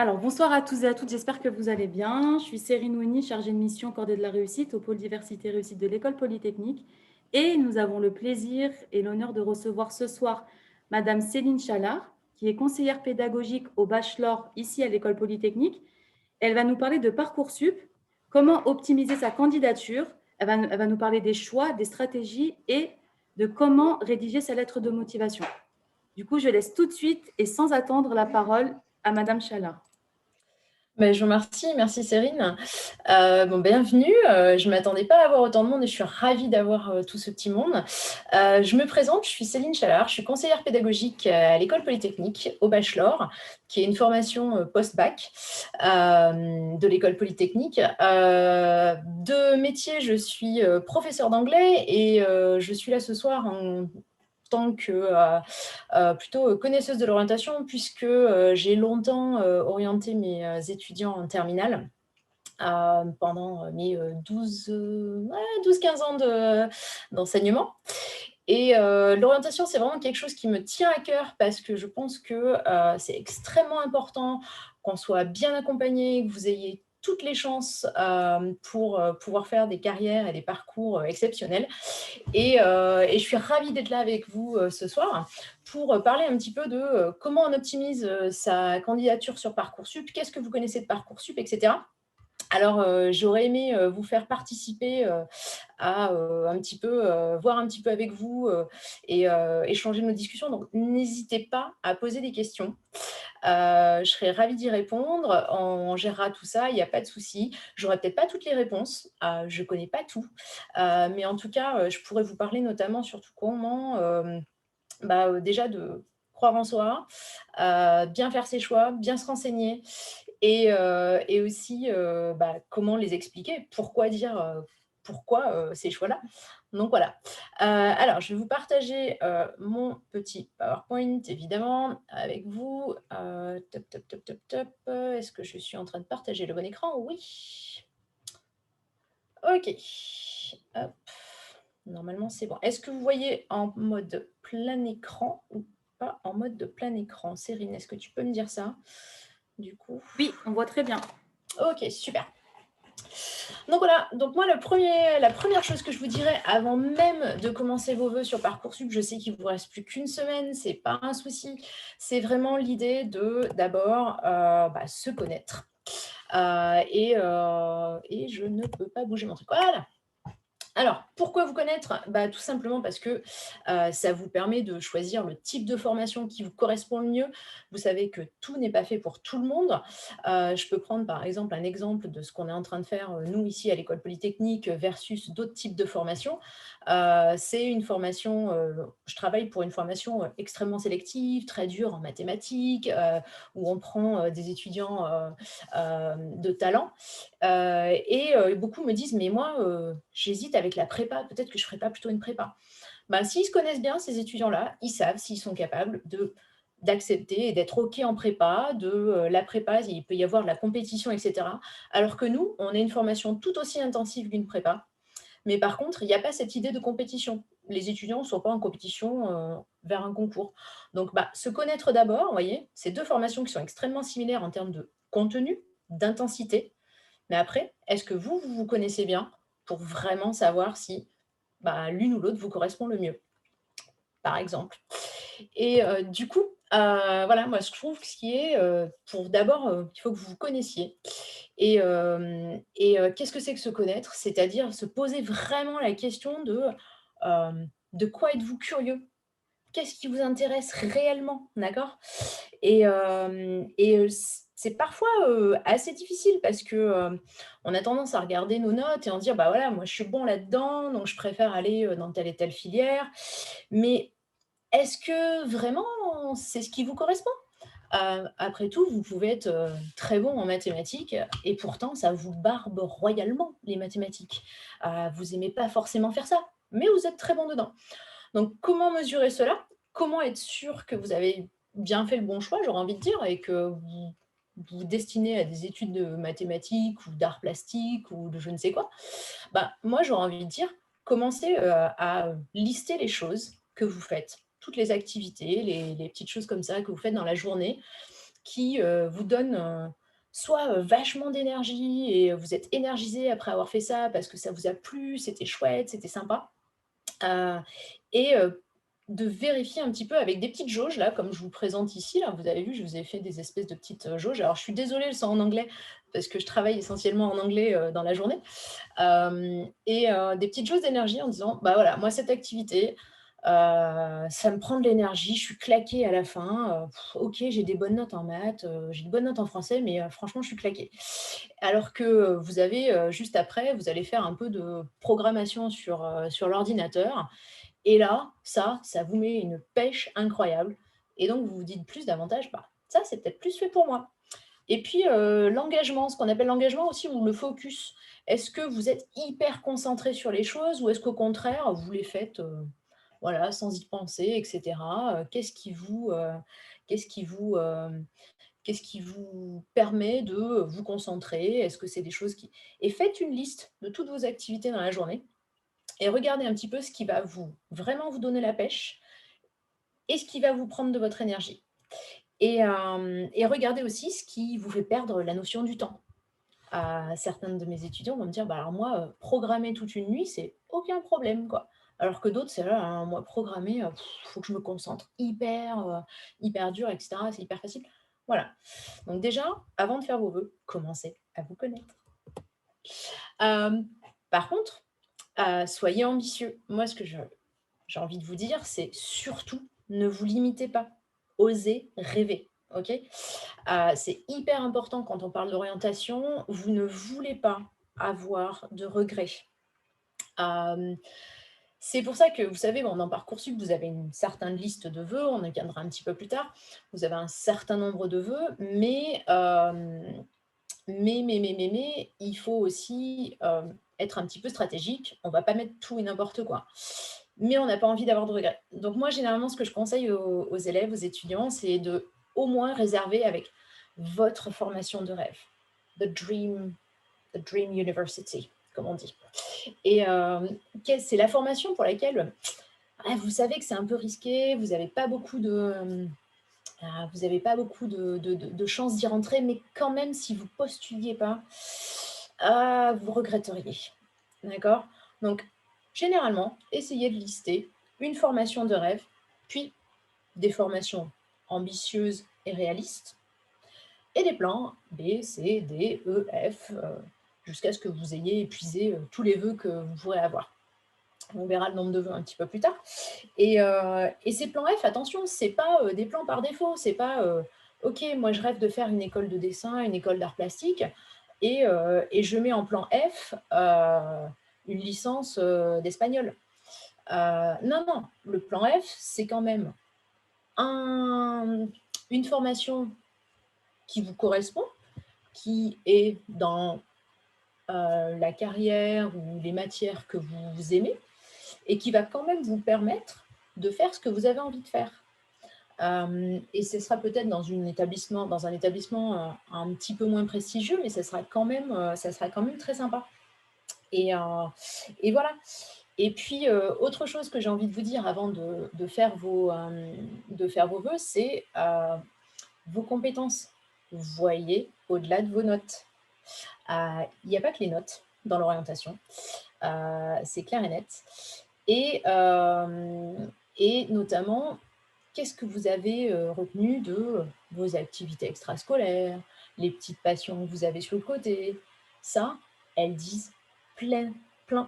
Alors, bonsoir à tous et à toutes, j'espère que vous allez bien. Je suis Cérine Ouini, chargée de mission cordée de la réussite au pôle diversité et réussite de l'École polytechnique. Et nous avons le plaisir et l'honneur de recevoir ce soir Madame Céline Chalard, qui est conseillère pédagogique au bachelor ici à l'École polytechnique. Elle va nous parler de Parcoursup, comment optimiser sa candidature. Elle va nous parler des choix, des stratégies et de comment rédiger sa lettre de motivation. Du coup, je laisse tout de suite et sans attendre la parole à Madame Chalard. Je vous remercie, merci Cérine. Bienvenue, je ne m'attendais pas à avoir autant de monde et je suis ravie d'avoir, tout ce petit monde. Je me présente, je suis Céline Chalard, je suis conseillère pédagogique, à l'École polytechnique, au bachelor, qui est une formation, post-bac, de l'École polytechnique. De métier, je suis, professeure d'anglais et je suis là ce soir en tant que plutôt connaisseuse de l'orientation, puisque j'ai longtemps orienté mes étudiants en terminale. Pendant mes 12-15 ans d'enseignement. Et l'orientation, c'est vraiment quelque chose qui me tient à cœur parce que je pense que c'est extrêmement important qu'on soit bien accompagné, que vous ayez toutes les chances pour pouvoir faire des carrières et des parcours exceptionnels. Et je suis ravie d'être là avec vous ce soir pour parler un petit peu de comment on optimise sa candidature sur Parcoursup, qu'est-ce que vous connaissez de Parcoursup, etc. Alors, j'aurais aimé vous faire participer à un petit peu, voir un petit peu avec vous et échanger nos discussions. Donc, n'hésitez pas à poser des questions. Je serais ravie d'y répondre. On gérera tout ça, il n'y a pas de souci. J'aurai peut-être pas toutes les réponses, je ne connais pas tout. Mais en tout cas, je pourrais vous parler notamment surtout comment, déjà de croire en soi, bien faire ses choix, bien se renseigner et aussi, comment les expliquer, pourquoi dire, pourquoi, ces choix-là. Donc voilà. Alors je vais vous partager, mon petit PowerPoint évidemment avec vous. Top, top, top, top, top. Est-ce que je suis en train de partager le bon écran? Oui. OK. Hop. Normalement, c'est bon. Est-ce que vous voyez en mode plein écran ou pas en mode de plein écran? Cérine, est-ce que tu peux me dire ça, du coup? Oui, on voit très bien. OK, super. Donc voilà, donc moi la première chose que je vous dirais avant même de commencer vos vœux sur Parcoursup, je sais qu'il vous reste plus qu'une semaine, c'est pas un souci. C'est vraiment l'idée de d'abord, se connaître. Et je ne peux pas bouger mon truc. Voilà! Alors, pourquoi vous connaître? Tout simplement parce que, ça vous permet de choisir le type de formation qui vous correspond le mieux. Vous savez que tout n'est pas fait pour tout le monde. Je peux prendre par exemple un exemple de ce qu'on est en train de faire, nous ici à l'École polytechnique, versus d'autres types de formations. C'est une formation, je travaille pour une formation, extrêmement sélective, très dure en mathématiques, où on prend, des étudiants, de talent. Beaucoup me disent: «Mais moi, j'hésite avec la prépa, peut-être que je ne ferais pas plutôt une prépa?» S'ils se connaissent bien ces étudiants-là, ils savent s'ils sont capables d'accepter et d'être OK en prépa, la prépa, il peut y avoir de la compétition et cetera. Alors que nous, on a une formation tout aussi intensive qu'une prépa, mais par contre, il n'y a pas cette idée de compétition. Les étudiants ne sont pas en compétition, vers un concours. Donc se connaître d'abord, vous voyez? C'est 2 formations qui sont extrêmement similaires en termes de contenu, d'intensité. Mais après, est-ce que vous vous connaissez bien pour vraiment savoir si, l'une ou l'autre vous correspond le mieux, par exemple? Et du coup, voilà, moi, je trouve que ce qui est, pour d'abord, il faut que vous vous connaissiez qu'est-ce que c'est que se connaître? C'est-à-dire se poser vraiment la question de quoi êtes-vous curieux? Qu'est-ce qui vous intéresse réellement? D'accord? C'est parfois, assez difficile parce que, on a tendance à regarder nos notes et en dire: «Bah, voilà, moi je suis bon là-dedans, donc je préfère aller, dans telle et telle filière». Mais est-ce que vraiment c'est ce qui vous correspond? Après tout, vous pouvez être, très bon en mathématiques et pourtant ça vous barbe royalement les mathématiques. Vous aimez pas forcément faire ça, mais vous êtes très bon dedans. Donc comment mesurer cela? Comment être sûr que vous avez bien fait le bon choix, j'aurais envie de dire, et que vous destinez à des études de mathématiques ou d'arts plastiques ou de je ne sais quoi? Moi, j'aurais envie de dire, commencez, à lister les choses que vous faites, toutes les activités, les petites choses comme ça que vous faites dans la journée qui vous donne soit vachement d'énergie et vous êtes énergisé après avoir fait ça parce que ça vous a plu, c'était chouette, c'était sympa. Heu et de vérifier un petit peu avec des petites jauges là, comme je vous présente ici là. Vous avez vu, je vous ai fait des espèces de petites, jauges. Alors je suis désolée, elles sont en anglais parce que je travaille essentiellement en anglais, dans la journée. Des petites jauges d'énergie en disant: «Bah, voilà, moi cette activité, ça me prend de l'énergie, je suis claquée à la fin, OK, j'ai des bonnes notes en maths, j'ai de bonnes notes en français, mais franchement, je suis claquée». Alors que, vous avez, juste après, vous allez faire un peu de programmation sur l'ordinateur et là, ça vous met une pêche incroyable et donc vous vous dites plus davantage: «Bah, ça, c'est peut-être plus fait pour moi». Et puis, l'engagement, ce qu'on appelle l'engagement aussi ou le focus. Est-ce que vous êtes hyper concentré sur les choses ou est-ce qu'au contraire, vous les faites, voilà, sans y penser et cetera? Qu'est-ce qui vous, qu'est-ce qui vous permet de vous concentrer? Est-ce que c'est des choses qui et faites une liste de toutes vos activités dans la journée et regardez un petit peu ce qui va vous vraiment vous donner la pêche et ce qui va vous prendre de votre énergie. Et regardez aussi ce qui vous fait perdre la notion du temps. Certains de mes étudiants vont me dire: «Bah, alors moi, programmer toute une nuit, c'est aucun problème, quoi». Alors que d'autres, c'est: «là là, moi programmer, faut que je me concentre hyper dur et cetera, c'est hyper facile». Voilà. Donc déjà, avant de faire vos vœux, commencez à vous connaître. Hem, Par contre, soyez ambitieux. Moi, ce que j'ai envie de vous dire, c'est surtout ne vous limitez pas. Osez rêver, OK? C'est hyper important quand on parle d'orientation. Vous ne voulez pas avoir de regrets. Hem, c'est pour ça que, vous savez, bon, dans Parcoursup, vous avez une certaine liste de vœux, on y viendra un petit peu plus tard. Vous avez un certain nombre de vœux, mais il faut aussi, être un petit peu stratégique. On va pas mettre tout et n'importe quoi. Mais on n'a pas envie d'avoir de regrets. Donc moi, généralement, ce que je conseille aux élèves, aux étudiants, c'est de au moins réserver avec votre formation de rêve. The dream the dream university, comme on dit. Et c'est la formation pour laquelle, vous savez que c'est un peu risqué, vous n'avez pas beaucoup de chances d'y rentrer, mais quand même, si vous postuliez pas, vous regretteriez. D'accord? Donc, généralement, essayez de lister une formation de rêve, puis des formations ambitieuses et réalistes, et des plans B, C, D, E, F, jusqu'à ce que vous ayez épuisé tous les vœux que vous pourrez avoir. On verra le nombre de vœux un petit peu plus tard. Et ces plans F, attention, c'est pas des plans par défaut. C'est pas OK, moi je rêve de faire une école de dessin, une école d'art plastique, et je mets en plan F une licence d'espagnol. Non, non, le plan F, c'est quand même un, une formation qui vous correspond, qui est dans la carrière ou les matières que vous aimez et qui va quand même vous permettre de faire ce que vous avez envie de faire. Et ce sera peut-être dans un établissement un petit peu moins prestigieux, mais ça sera quand même très sympa. Et, euh, et voilà. Et puis, autre chose que j'ai envie de vous dire avant de faire vos vœux, c'est vos compétences. Voyez au-delà de vos notes. Il n'y a pas que les notes dans l'orientation, c'est clair et net. Et, et notamment, qu'est-ce que vous avez retenu de vos activités extrascolaires, les petites passions que vous avez sur le côté? Ça, elles disent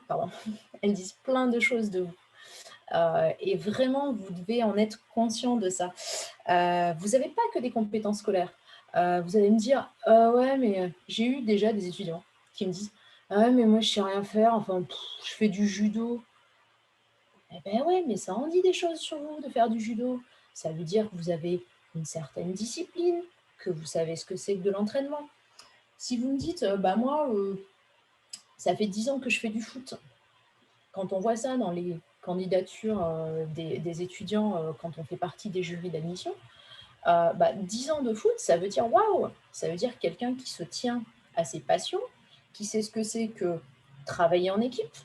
pardon, elles disent plein de choses de vous. Et vraiment, vous devez en être conscient de ça. Vous n'avez pas que des compétences scolaires. Vous allez me dire: Ouais, mais j'ai eu déjà des étudiants qui me disent: «Ah ouais, mais moi, je sais rien faire, enfin, je fais du judo». Eh ben ouais, mais ça en dit des choses sur vous de faire du judo. Ça veut dire que vous avez une certaine discipline, que vous savez ce que c'est que de l'entraînement. Si vous me dites: «Bah moi, ça fait 10 ans que je fais du foot». Quand on voit ça dans les candidatures, des étudiants, quand on fait partie des jurys d'admission, 10 ans de foot, ça veut dire waouh! Ça veut dire quelqu'un qui se tient à ses passions, qui sait ce que c'est que travailler en équipe.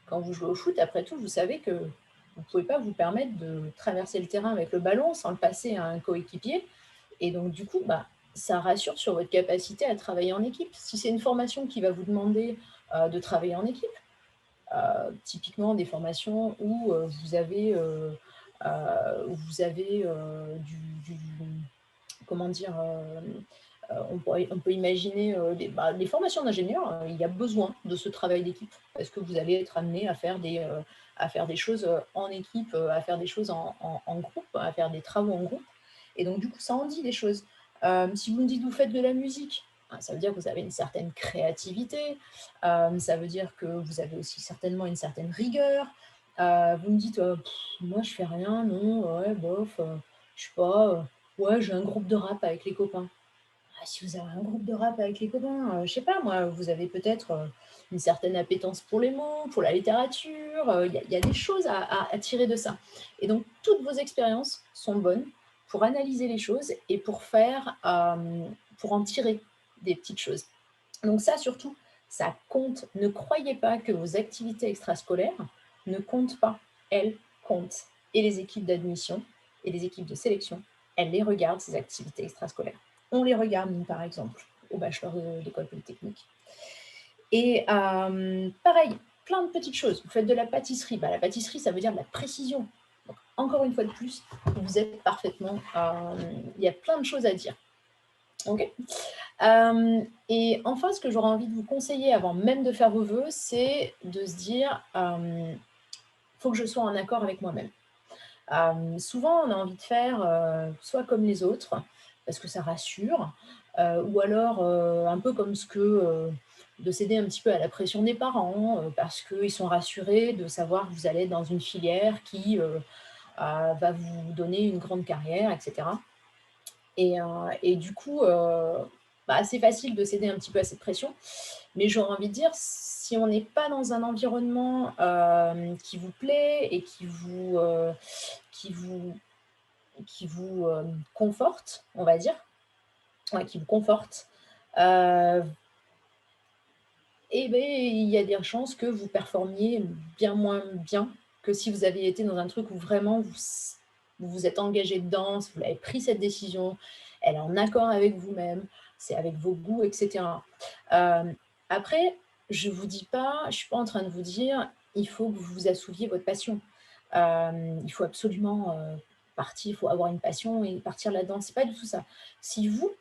Quand vous jouez au foot, après tout, vous savez que vous ne pouvez pas vous permettre de traverser le terrain avec le ballon sans le passer à un coéquipier Et donc, du coup, ça rassure sur votre capacité à travailler en équipe. Si c'est une formation qui va vous demander de travailler en équipe, typiquement des formations où vous avez, du comment dire, on peut imaginer les formations d'ingénieurs, il y a besoin de ce travail d'équipe parce que vous allez être amené à faire des choses en équipe, à faire des choses en groupe, à faire des travaux en groupe. Et donc, du coup, ça en dit des choses. Si vous me dites que vous faites de la musique, ça veut dire que vous avez une certaine créativité, ça veut dire que vous avez aussi certainement une certaine rigueur. Vous me dites, moi je fais rien, non, ouais, bof, je sais pas, ouais, j'ai un groupe de rap avec les copains. Si vous avez un groupe de rap avec les copains, je sais pas moi, vous avez peut-être, une certaine appétence pour les mots, pour la littérature, il y a des choses à tirer de ça. Et donc toutes vos expériences sont bonnes pour analyser les choses et pour en tirer des petites choses. Donc ça surtout, ça compte. Ne croyez pas que vos activités extrascolaires ne comptent pas. Elles comptent. Et les équipes d'admission et les équipes de sélection, elles les regardent, ces activités extrascolaires. On les regarde, nous, par exemple, au bachelor d'école polytechnique. Et pareil, plein de petites choses. Vous faites de la pâtisserie. La pâtisserie, ça veut dire de la précision. Donc, encore une fois de plus, vous êtes parfaitement... Il y a plein de choses à dire. OK. Et enfin, ce que j'aurais envie de vous conseiller avant même de faire vos vœux, c'est de se dire, faut que je sois en accord avec moi-même. Souvent, on a envie de faire soit comme les autres, parce que ça rassure, ou alors un peu comme de céder un petit peu à la pression des parents, parce qu'ils sont rassurés de savoir que vous allez être dans une filière qui va vous donner une grande carrière, etc. Et du coup, c'est facile de céder un petit peu à cette pression. Mais j'aurais envie de dire, si on n'est pas dans un environnement qui vous plaît et qui vous, qui vous conforte, on va dire, ouais, qui vous conforte, et ben, il y a des chances que vous performiez bien moins bien que si vous aviez été dans un truc où vraiment vous vous êtes engagé dedans, si vous avez pris cette décision, elle est en accord avec vous-même, c'est avec vos goûts, etc. Après, je vous dis pas, je suis pas en train de vous dire, il faut que vous assouviez votre passion. Il faut absolument partir, il faut avoir une passion et partir là-dedans. C'est pas du tout ça. Si vous,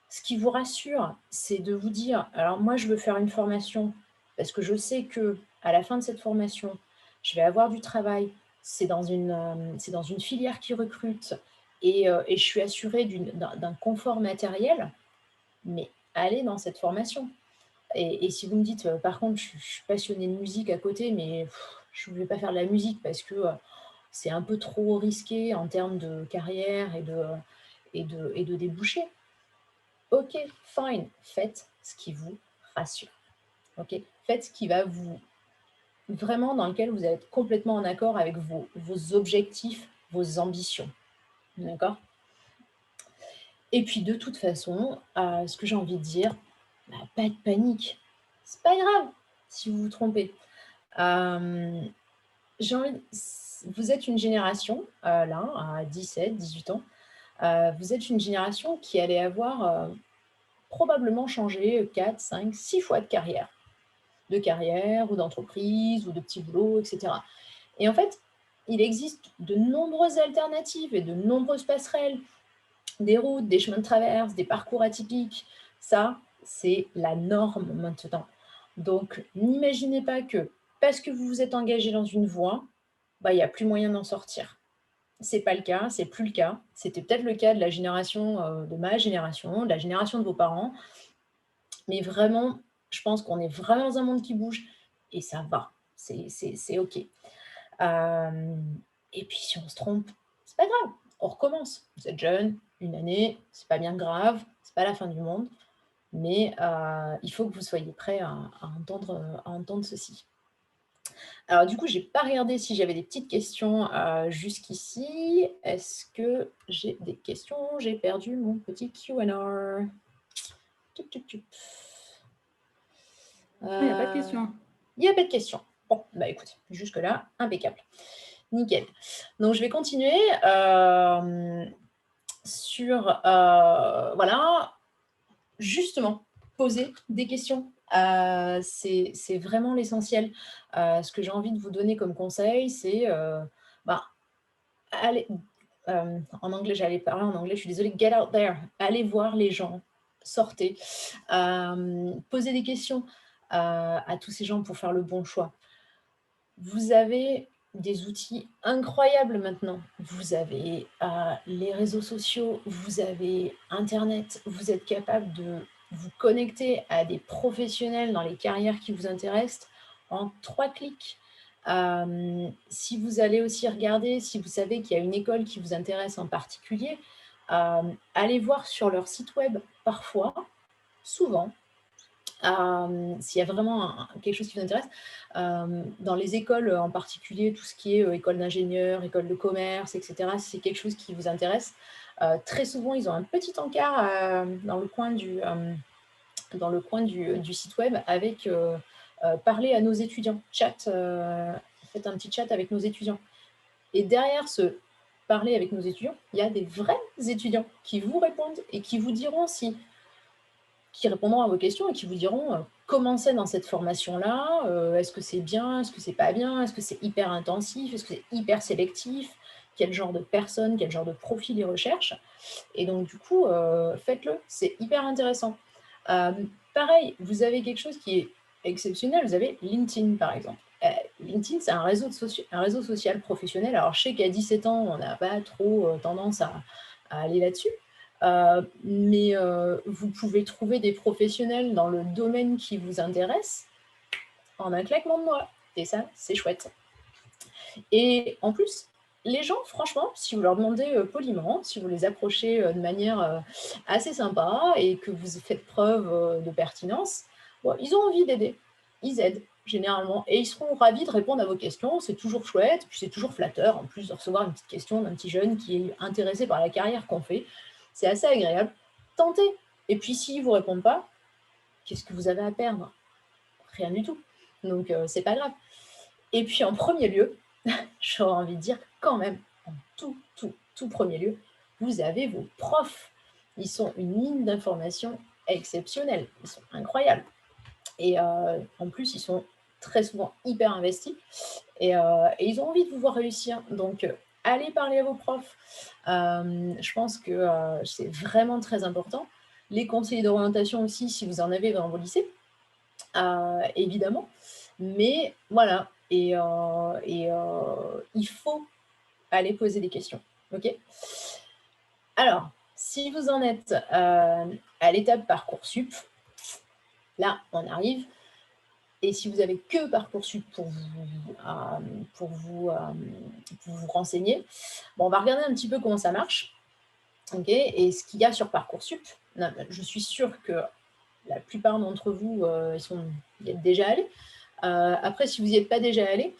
ce qui vous rassure, c'est de vous dire: «Alors moi, je veux faire une formation parce que je sais que à la fin de cette formation, je vais avoir du travail. C'est dans une filière qui recrute et je suis assurée d'un confort matériel, mais allez dans cette formation». Et si vous me dites: «Par contre, je suis passionnée de musique à côté, mais je ne vais pas faire de la musique parce que, c'est un peu trop risqué en termes de carrière et de débouchés». OK, fine, faites ce qui vous rassure. OK? Faites ce qui va vous vraiment dans lequel vous allez être complètement en accord avec vos objectifs, vos ambitions. D'accord? Et puis de toute façon, ce que j'ai envie de dire, pas de panique. C'est pas grave si vous vous trompez. Hem, j'ai envie d vous êtes une génération, là, à 17-18 ans, vous êtes une génération qui allait avoir, probablement changé 4, 5, 6 fois de carrière ou d'entreprise ou de petit boulot, et cetera. Et en fait, il existe de nombreuses alternatives et de nombreuses passerelles, des routes, des chemins de traverse, des parcours atypiques. Ça, c'est la norme maintenant. Donc, n'imaginez pas que parce que vous vous êtes engagé dans une voie, il n'y a plus moyen d'en sortir. C'est pas le cas, c'est plus le cas. C'était peut-être le cas de la génération, de ma génération, de la génération de vos parents, mais vraiment, je pense qu'on est vraiment dans un monde qui bouge et ça va. C'est OK. Et puis si on se trompe, c'est pas grave, on recommence. Vous êtes jeune, une année, c'est pas bien grave, c'est pas la fin du monde, mais il faut que vous soyez prêts à entendre ceci. Alors du coup, j'ai pas regardé si j'avais des petites questions, jusqu'ici. Est-ce que j'ai des questions? J'ai perdu mon petit Q&A. Tup, tup, tup. Il n'y a pas de question. Il n'y a pas de questions. Bon, écoute, jusque-là, impeccable. Nickel. Donc je vais continuer. sur, voilà, justement, poser des questions. C'est vraiment l'essentiel. Ce que j'ai envie de vous donner comme conseil, c'est, bah, allez, en anglais, j'allais parler en anglais, je suis désolée, get out there, allez voir les gens, sortez, posez des questions, à tous ces gens pour faire le bon choix. Vous avez des outils incroyables maintenant. Vous avez, les réseaux sociaux, vous avez internet, vous êtes capable de vous connecter à des professionnels dans les carrières qui vous intéressent en 3 clics. Si vous allez aussi regarder, si vous savez qu'il y a une école qui vous intéresse en particulier, allez voir sur leur site web parfois, souvent, s'il y a vraiment quelque chose qui vous intéresse, dans les écoles en particulier, tout ce qui est école d'ingénieur, école de commerce, etc., si c'est quelque chose qui vous intéresse, très souvent, ils ont un petit encart dans le coin du site web avec parler à nos étudiants, chat, faites un petit chat avec nos étudiants. Et derrière ce parler avec nos étudiants, il y a des vrais étudiants qui vous répondent et qui vous diront qui répondront à vos questions et qui vous diront, comment c'est dans cette formation-là, est-ce que c'est bien, est-ce que c'est pas bien, est-ce que c'est hyper intensif, est-ce que c'est hyper sélectif, quel genre de personnes, quel genre de profil ils recherchent. Et donc du coup, faites-le, c'est hyper intéressant. Pareil, vous avez quelque chose qui est exceptionnel, vous avez LinkedIn par exemple. LinkedIn, c'est un réseau social professionnel. Alors je sais qu'à 17 ans, on n'a pas trop tendance à aller là-dessus, mais vous pouvez trouver des professionnels dans le domaine qui vous intéresse en un claquement de doigts. Et ça, c'est chouette. Et en plus, les gens, franchement, si vous leur demandez poliment, si vous les approchez de manière assez sympa et que vous faites preuve de pertinence, bon, ils ont envie d'aider. Ils aident généralement et ils seront ravis de répondre à vos questions. C'est toujours chouette, puis c'est toujours flatteur en plus de recevoir une petite question d'un petit jeune qui est intéressé par la carrière qu'on fait. C'est assez agréable. Tentez. Et puis s'ils ne vous répondent pas, qu'est-ce que vous avez à perdre? Rien du tout. Donc c'est pas grave. Et puis en premier lieu, j'aurais envie de dire quand même, en tout premier lieu, vous avez vos profs. Ils sont une mine d'informations exceptionnelle. Ils sont incroyables. Et en plus, ils sont très souvent hyper investis et ils ont envie de vous voir réussir. Donc, allez parler à vos profs. Je pense que c'est vraiment très important. Les conseillers d'orientation aussi, si vous en avez dans vos lycées, évidemment. Mais voilà, il faut aller poser des questions. OK? Alors, si vous en êtes à l'étape Parcoursup, là, on arrive. Et si vous avez que Parcoursup pour vous renseigner, bon, on va regarder un petit peu comment ça marche. OK? Et ce qu'il y a sur Parcoursup, je suis sûre que la plupart d'entre vous y êtes déjà allés. Après, si vous n'y êtes pas déjà allé,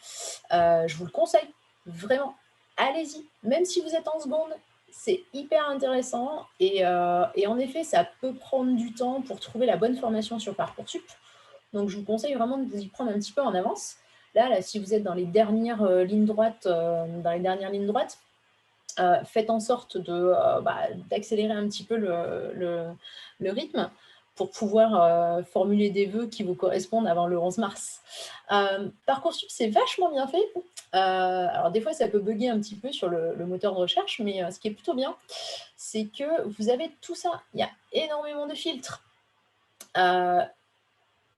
je vous le conseille, vraiment, allez-y. Même si vous êtes en seconde, c'est hyper intéressant et en effet, ça peut prendre du temps pour trouver la bonne formation sur Parcoursup. Donc, je vous conseille vraiment de vous y prendre un petit peu en avance. Là, si vous êtes dans les dernières lignes droites, faites en sorte d'accélérer un petit peu le rythme pour pouvoir formuler des vœux qui vous correspondent avant le 11 mars. Parcoursup, c'est vachement bien fait. Alors des fois, ça peut bugger un petit peu sur le moteur de recherche, mais ce qui est plutôt bien, c'est que vous avez tout ça. Il y a énormément de filtres.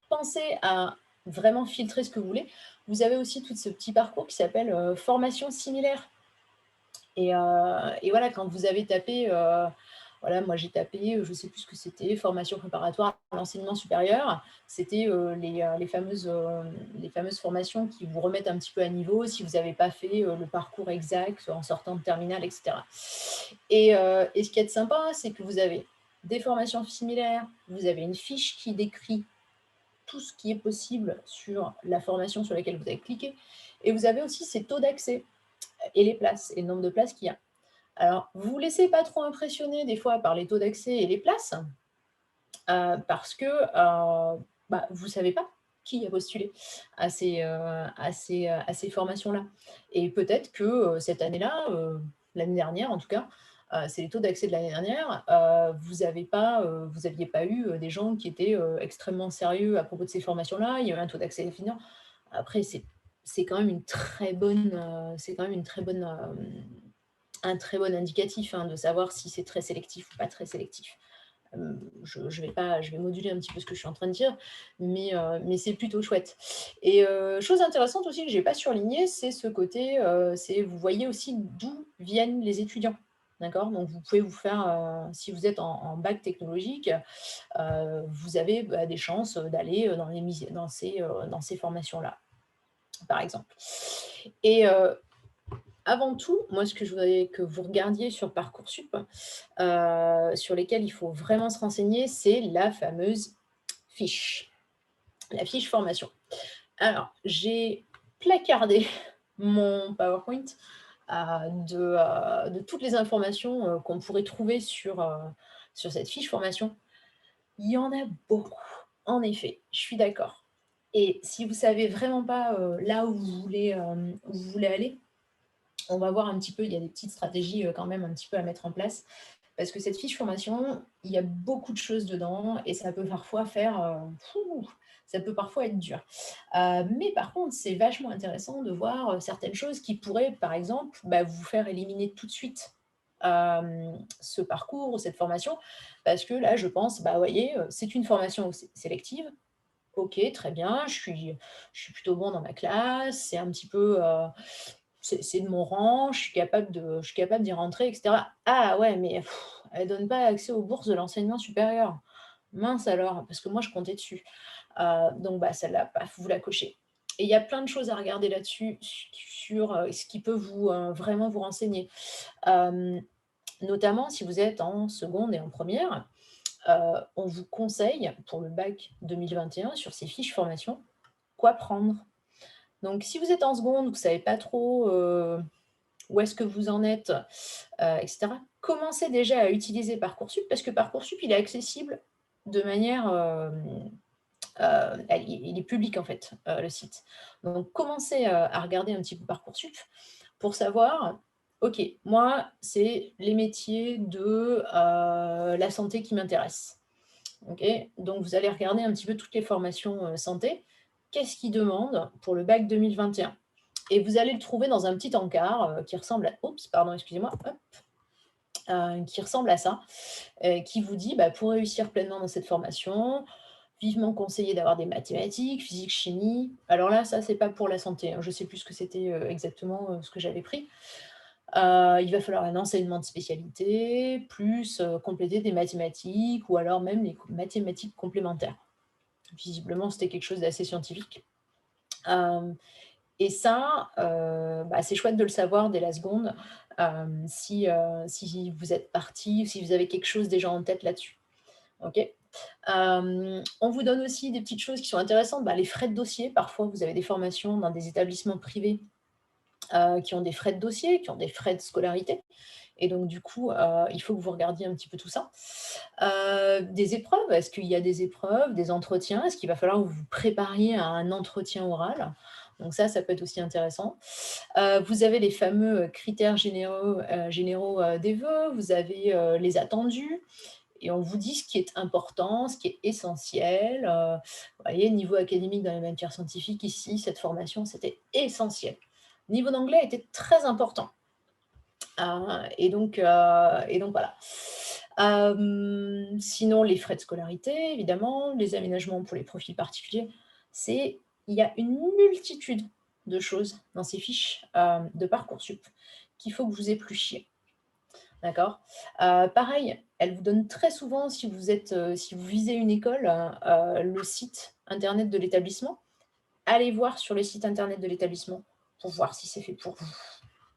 Pensez à vraiment filtrer ce que vous voulez. Vous avez aussi tout ce petit parcours qui s'appelle formation similaire. Et voilà, quand vous avez tapé, voilà, moi j'ai tapé, je ne sais plus ce que c'était, formation préparatoire à l'enseignement supérieur. C'était les fameuses formations qui vous remettent un petit peu à niveau si vous n'avez pas fait le parcours exact en sortant de terminale, etc. Et ce qui est sympa, c'est que vous avez des formations similaires, vous avez une fiche qui décrit tout ce qui est possible sur la formation sur laquelle vous avez cliqué. Et vous avez aussi ces taux d'accès et les places et le nombre de places qu'il y a. Alors, vous ne vous laissez pas trop impressionner des fois par les taux d'accès et les places, parce que vous ne savez pas qui a postulé à ces formations-là. Et peut-être que cette année-là, l'année dernière en tout cas, c'est les taux d'accès de l'année dernière. Vous aviez pas eu des gens qui étaient extrêmement sérieux à propos de ces formations-là. Il y a eu un taux d'accès étudiant. Après, c'est quand même une très bonne, c'est quand même une très bonne, un très bon indicatif de savoir si c'est très sélectif ou pas très sélectif. Je vais moduler un petit peu ce que je suis en train de dire, mais c'est plutôt chouette. Et chose intéressante aussi que j'ai pas surligné, c'est ce côté, c'est vous voyez aussi d'où viennent les étudiants. D'accord? Donc vous pouvez vous faire, si vous êtes en bac technologique, vous avez, des chances, d'aller, dans ces formations-là, par exemple. Et avant tout, moi, ce que je voudrais que vous regardiez sur Parcoursup, sur lesquels il faut vraiment se renseigner, c'est la fameuse fiche, la fiche formation. Alors, j'ai placardé mon PowerPoint de toutes les informations qu'on pourrait trouver sur cette fiche formation. Il y en a beaucoup, en effet, je suis d'accord. Et si vous savez vraiment pas là où vous voulez aller, on va voir un petit peu, il y a des petites stratégies quand même un petit peu à mettre en place. Parce que cette fiche formation, il y a beaucoup de choses dedans et ça peut parfois ça peut parfois être dur. Mais par contre, c'est vachement intéressant de voir certaines choses qui pourraient, par exemple, vous faire éliminer tout de suite ce parcours, cette formation, parce que là, je pense, vous voyez, c'est une formation sélective. Ok, très bien, je suis plutôt bon dans ma classe, c'est un petit peu, c'est de mon rang, je suis capable d'y rentrer, etc. Ah ouais, mais elle donne pas accès aux bourses de l'enseignement supérieur. Mince alors, parce que moi je comptais dessus. Donc celle-là, paf, vous la cochez. Et il y a plein de choses à regarder là-dessus, sur ce qui peut vraiment vous renseigner. Notamment si vous êtes en seconde et en première, on vous conseille pour le bac 2021 sur ces fiches formation, quoi prendre. Donc si vous êtes en seconde, vous ne savez pas trop où est-ce que vous en êtes, etc. Commencez déjà à utiliser Parcoursup parce que Parcoursup, il est accessible de manière, il est public en fait, le site. Donc commencez à regarder un petit peu Parcoursup pour savoir, OK, moi, c'est les métiers de la santé qui m'intéressent. OK? Donc vous allez regarder un petit peu toutes les formations santé. Qu'est-ce qu'ils demandent pour le bac 2021? Et vous allez le trouver dans un petit encart qui ressemble à... Oups, pardon, excusez-moi. Qui ressemble à ça, qui vous dit, pour réussir pleinement dans cette formation, vivement conseillé d'avoir des mathématiques, physique, chimie. Alors là, ça, c'est pas pour la santé. Je ne sais plus ce que c'était exactement ce que j'avais pris. Il va falloir un enseignement de spécialité, plus compléter des mathématiques, ou alors même les mathématiques complémentaires. Visiblement, c'était quelque chose d'assez scientifique. Et ça, c'est chouette de le savoir dès la seconde, si vous êtes parti, si vous avez quelque chose déjà en tête là-dessus. OK? On vous donne aussi des petites choses qui sont intéressantes, les frais de dossier. Parfois, vous avez des formations dans des établissements privés qui ont des frais de dossier, qui ont des frais de scolarité. Et donc, du coup, il faut que vous regardiez un petit peu tout ça. Des épreuves, est-ce qu'il y a des épreuves, des entretiens? Est-ce qu'il va falloir que vous vous prépariez à un entretien oral? Donc ça peut être aussi intéressant. Vous avez les fameux critères généraux des vœux, vous avez les attendus, et on vous dit ce qui est important, ce qui est essentiel. Vous voyez, niveau académique dans les matières scientifiques, ici, cette formation, c'était essentiel. Niveau d'anglais était très important. Et donc voilà. Sinon, les frais de scolarité, évidemment, les aménagements pour les profils particuliers, il y a une multitude de choses dans ces fiches de Parcoursup qu'il faut que vous épluchiez. D'accord? Pareil, elle vous donne très souvent, si vous visez une école, le site internet de l'établissement. Allez voir sur le site internet de l'établissement pour voir si c'est fait pour vous.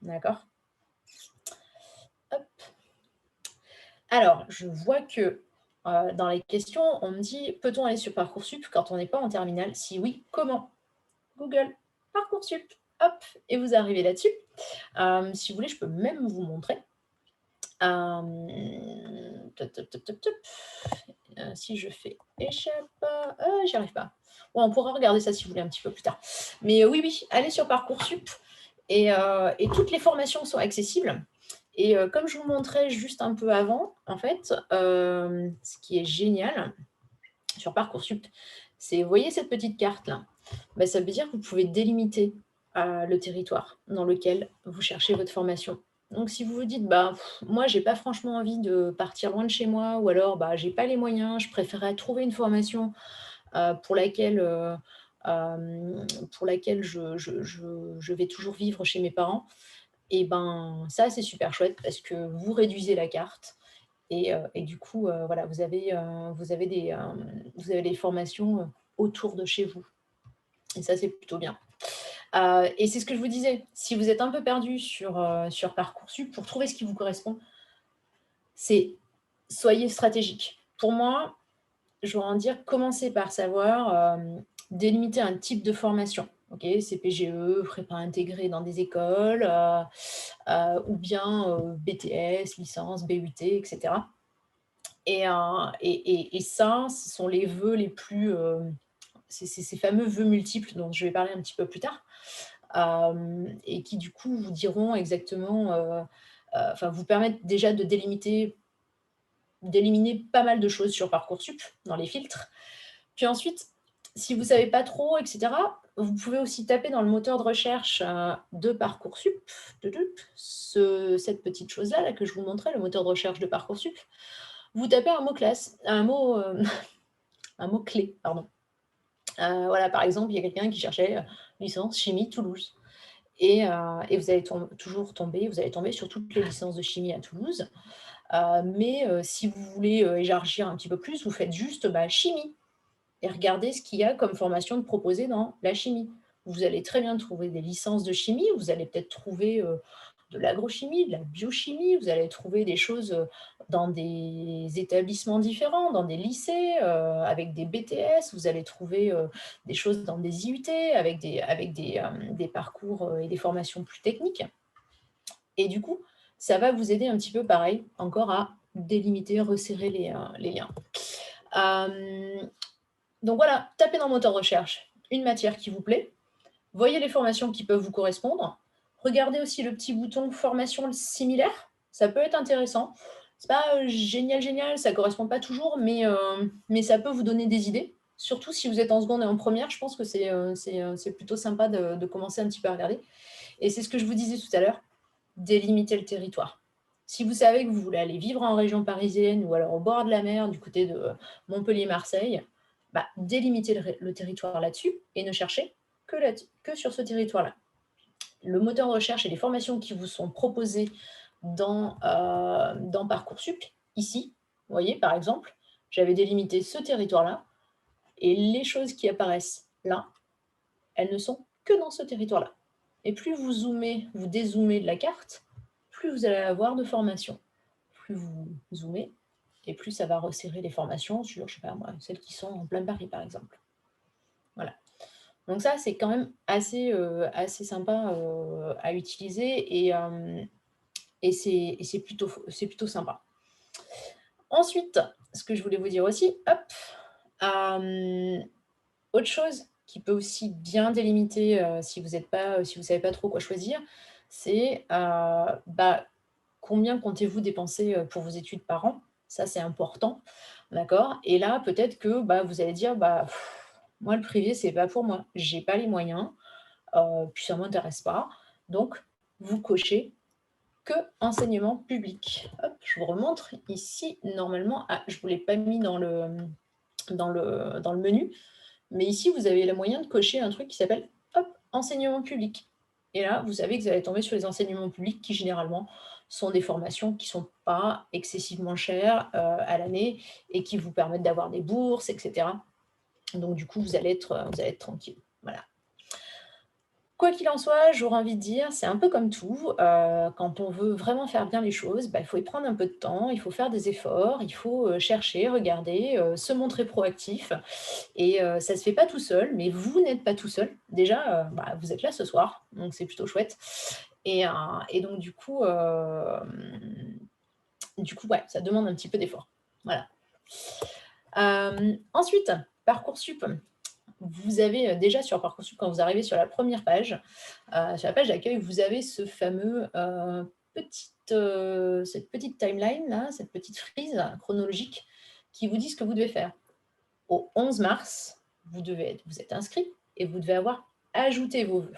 D'accord? Hop. Alors, je vois que dans les questions, on me dit: «Peut-on aller sur Parcoursup quand on n'est pas en terminale? Si oui, comment?» Google, Parcoursup, hop, et vous arrivez là-dessus. Si vous voulez, je peux même vous montrer. Top, top, top, top, top. Si je fais échappe, j'y arrive pas. Bon, on pourra regarder ça si vous voulez un petit peu plus tard. Mais oui, allez sur Parcoursup et toutes les formations sont accessibles. Et comme je vous montrais juste un peu avant, en fait, ce qui est génial sur Parcoursup, c'est, vous voyez cette petite carte-là? Bah, ça veut dire que vous pouvez délimiter, le territoire dans lequel vous cherchez votre formation. Donc si vous vous dites: «Bah, moi j'ai pas franchement envie de partir loin de chez moi» ou alors: «Bah, j'ai pas les moyens, je préférerais trouver une formation, pour laquelle, je vais toujours vivre chez mes parents» et ben, ça c'est super chouette parce que vous réduisez la carte et du coup, voilà, vous avez des formations, autour de chez vous et ça, c'est plutôt bien. Et c'est ce que je vous disais, si vous êtes un peu perdu sur Parcoursup, pour trouver ce qui vous correspond, c'est soyez stratégique. Pour moi, je vais en dire, commencez par savoir, délimiter un type de formation. OK? CPGE, prépa intégrée dans des écoles, ou bien, BTS, licence, BUT et cetera. Et ça, ce sont les vœux les plus, ces fameux vœux multiples dont je vais parler un petit peu plus tard, et qui du coup vous diront exactement, enfin vous permettent déjà de d'éliminer pas mal de choses sur Parcoursup dans les filtres. Puis ensuite, si vous ne savez pas trop et cetera, vous pouvez aussi taper dans le moteur de recherche, de Parcoursup, cette petite chose-là là que je vous montrais, le moteur de recherche de Parcoursup. Vous tapez un mot classe, un mot, un mot clé, pardon. Voilà, par exemple, il y a quelqu'un qui cherchait, licence chimie Toulouse et vous allez vous allez tomber sur toutes les licences de chimie à Toulouse. Mais si vous voulez, élargir un petit peu plus, vous faites juste, bah, chimie et regardez ce qu'il y a comme formation de proposée dans la chimie. Vous allez très bien trouver des licences de chimie, vous allez peut-être trouver, de l'agrochimie, de la biochimie, vous allez trouver des choses, dans des établissements différents, dans des lycées, avec des BTS, vous allez trouver, des choses dans des IUT des parcours, et des formations plus techniques et du coup, ça va vous aider un petit peu pareil, encore à délimiter, resserrer les liens. Hem, donc voilà, tapez dans le moteur de recherche une matière qui vous plaît, voyez les formations qui peuvent vous correspondre. Regardez aussi le petit bouton formation similaire, ça peut être intéressant. C'est pas, génial, génial, ça correspond pas toujours, mais ça peut vous donner des idées. Surtout si vous êtes en seconde et en première, je pense que c'est plutôt sympa de commencer un petit peu à regarder et c'est ce que je vous disais tout à l'heure, délimiter le territoire. Si vous savez que vous voulez aller vivre en région parisienne ou alors au bord de la mer, du côté de Montpellier-Marseille, bah, délimitez le territoire là-dessus et ne cherchez que sur ce territoire-là. Le moteur de recherche et les formations qui vous sont proposées dans Parcoursup, ici, vous voyez, par exemple, j'avais délimité ce territoire-là et les choses qui apparaissent là, elles ne sont que dans ce territoire-là. Et plus vous dézoomez de la carte, plus vous allez avoir de formations. Plus vous zoomez, et plus ça va resserrer les formations sur, je sais pas moi, celles qui sont en plein Paris, par exemple. Voilà. Donc ça, c'est quand même assez sympa, à utiliser et c'est plutôt sympa. Ensuite, ce que je voulais vous dire aussi, hop, autre chose qui peut aussi bien délimiter, si vous savez pas trop quoi choisir, c'est, bah, combien comptez-vous dépenser, pour vos études par an? Ça, c'est important, d'accord? Et là, peut-être que, bah, vous allez dire: «Bah, moi, le privé, c'est pas pour moi. J'ai pas les moyens, puis ça m'intéresse pas». Donc vous cochez que enseignement public. Hop, je vous remontre ici, normalement je vous l'ai pas mis dans le menu, mais ici, vous avez le moyen de cocher un truc qui s'appelle, hop, enseignement public. Et là, vous savez que vous allez tomber sur les enseignements publics qui, généralement, sont des formations qui ne sont pas excessivement chères à l'année et qui vous permettent d'avoir des bourses, etc. Donc, du coup, vous allez être tranquille. Voilà. Quoi qu'il en soit, j'aurais envie de dire, c'est un peu comme tout, quand on veut vraiment faire bien les choses, bah, il faut y prendre un peu de temps, il faut faire des efforts, il faut, chercher, regarder, se montrer proactif et ça se fait pas tout seul, mais vous n'êtes pas tout seul. Déjà, bah, vous êtes là ce soir, donc c'est plutôt chouette et donc du coup, ouais, ça demande un petit peu d'effort. Voilà. Ensuite, Parcoursup. Vous avez, déjà sur Parcoursup, quand vous arrivez sur la première page, sur la page d'accueil, vous avez ce fameux, cette petite timeline-là, cette petite frise chronologique qui vous dit ce que vous devez faire. Au 11 mars, vous êtes inscrit et vous devez avoir ajouté vos vœux.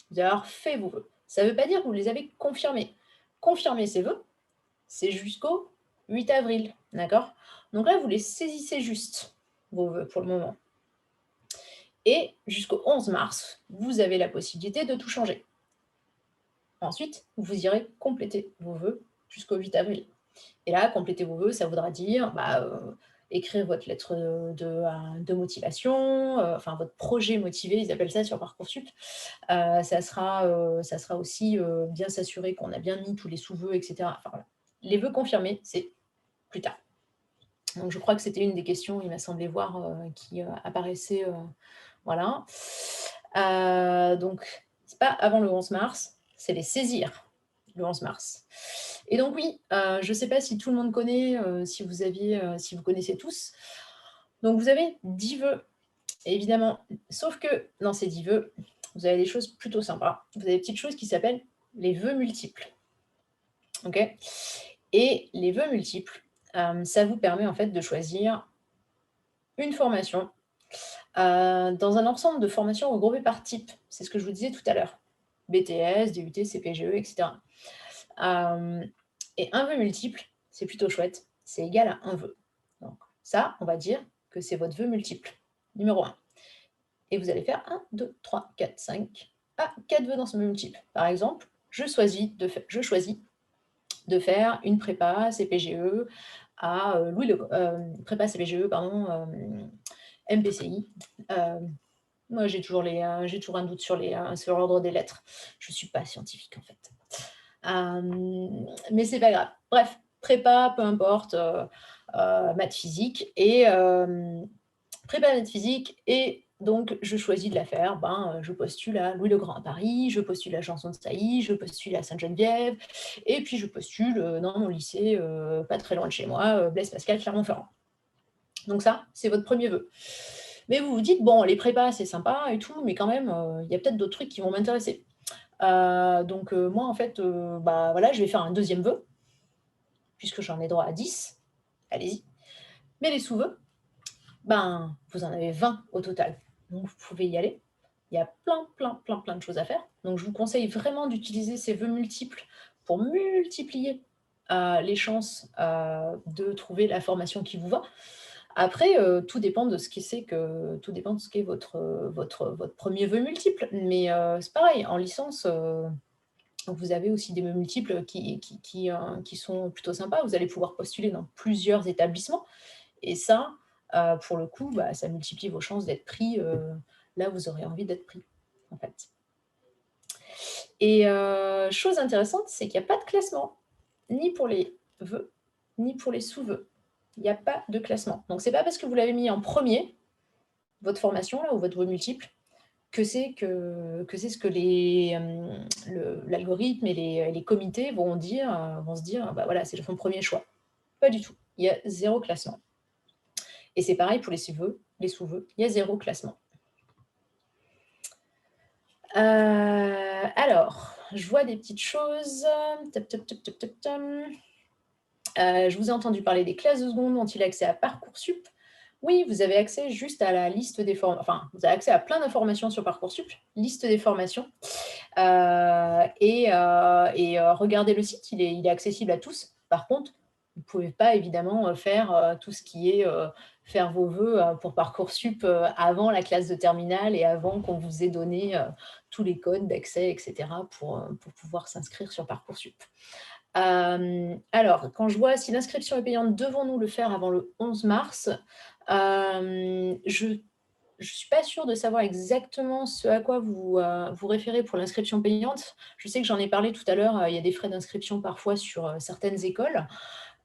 Vous devez avoir fait vos vœux. Ça ne veut pas dire que vous les avez confirmés. Confirmer ces vœux, c'est jusqu'au 8 avril, d'accord? Donc là, vous les saisissez juste, vos vœux, pour le moment. Et jusqu'au 11 mars, vous avez la possibilité de tout changer. Ensuite, vous irez compléter vos vœux jusqu'au 8 avril. Et là, compléter vos vœux, ça voudra dire écrire votre lettre de motivation, enfin votre projet motivé, ils appellent ça sur Parcoursup. Ça sera aussi bien s'assurer qu'on a bien mis tous les sous-vœux, etc. Enfin, voilà. Les vœux confirmés, c'est plus tard. Donc je crois que c'était une des questions, il m'a semblé voir, qui apparaissait. Voilà. Donc, c'est pas avant le 11 mars, c'est les saisir le 11 mars. Et donc oui, je ne sais pas si tout le monde connaît, si vous connaissez tous. Donc vous avez 10 vœux, évidemment, sauf que dans ces 10 vœux, vous avez des choses plutôt sympas. Vous avez des petites choses qui s'appellent les vœux multiples. OK? Et les vœux multiples, ça vous permet en fait de choisir une formation dans un ensemble de formations regroupées par type. C'est ce que je vous disais tout à l'heure. BTS, DUT, CPGE, etc. Et un vœu multiple, c'est plutôt chouette, c'est égal à un vœu. Donc ça, on va dire que c'est votre vœu multiple, numéro 1. Et vous allez faire 1, 2, 3, 4, 5. Ah, 4 vœux dans ce vœu multiple. Par exemple, je choisis de faire une prépa CPGE à prépa CPGE, pardon, MPCI. Moi, j'ai toujours un doute sur l'ordre des lettres. Je ne suis pas scientifique, en fait. Mais c'est pas grave. Bref, prépa, peu importe, maths physique. Et prépa maths physique, et donc je choisis de la faire. Je postule à Louis le Grand à Paris, je postule à Janson de Sailly, je postule à Sainte-Geneviève, et puis je postule dans mon lycée, pas très loin de chez moi, Blaise Pascal, Clermont-Ferrand. Donc ça, c'est votre premier vœu. Mais vous vous dites, bon, les prépas, c'est sympa et tout, mais quand même, il y a peut-être d'autres trucs qui vont m'intéresser. Donc moi, en fait, voilà, je vais faire un deuxième vœu, puisque j'en ai droit à 10. Allez-y. Mais les sous-vœux, vous en avez 20 au total. Donc vous pouvez y aller. Il y a plein de choses à faire. Donc je vous conseille vraiment d'utiliser ces vœux multiples pour multiplier les chances de trouver la formation qui vous va. Après, tout dépend de ce qu'est votre premier vœu multiple. Mais c'est pareil, en licence, vous avez aussi des vœux multiples qui sont plutôt sympas. Vous allez pouvoir postuler dans plusieurs établissements. Et ça, pour le coup, ça multiplie vos chances d'être pris là où vous aurez envie d'être pris, en fait. Et chose intéressante, c'est qu'il n'y a pas de classement, ni pour les vœux, ni pour les sous-vœux. Il n'y a pas de classement. Donc, c'est pas parce que vous l'avez mis en premier, votre formation, là, ou votre vœu multiple, que c'est ce que l'algorithme et les comités vont se dire, voilà, c'est son premier choix. Pas du tout. Il y a 0 classement. Et c'est pareil pour les sous-vœux, il y a 0 classement. Alors, je vois des petites choses. Je vous ai entendu parler des classes de seconde dont il a accès à Parcoursup. Oui, vous avez accès juste à la liste des formations. Enfin, vous avez accès à plein d'informations sur Parcoursup, liste des formations. Regardez le site, il est accessible à tous. Par contre, vous ne pouvez pas évidemment faire tout ce qui est faire vos vœux pour Parcoursup avant la classe de terminale et avant qu'on vous ait donné tous les codes d'accès, etc. pour pouvoir s'inscrire sur Parcoursup. Alors, quand je vois si l'inscription est payante, devons-nous le faire avant le 11 mars? Je ne suis pas sûre de savoir exactement ce à quoi vous référez pour l'inscription payante. Je sais que j'en ai parlé tout à l'heure, il y a des frais d'inscription parfois sur certaines écoles.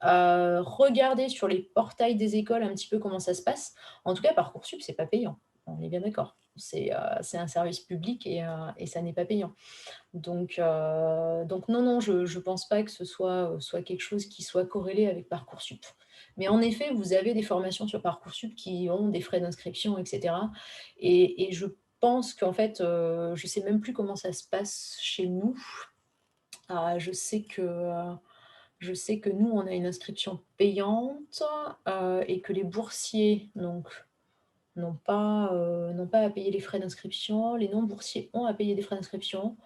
Regardez sur les portails des écoles un petit peu comment ça se passe. En tout cas, Parcoursup, c'est pas payant. On est bien d'accord. C'est un service public et ça n'est pas payant. Donc non, je ne pense pas que ce soit quelque chose qui soit corrélé avec Parcoursup. Mais en effet, vous avez des formations sur Parcoursup qui ont des frais d'inscription, etc. Et je pense qu'en fait, je ne sais même plus comment ça se passe chez nous. Je sais que, nous, on a une inscription payante, et que les boursiers, donc, n'ont pas à payer les frais d'inscription. Les non-boursiers ont à payer des frais d'inscription.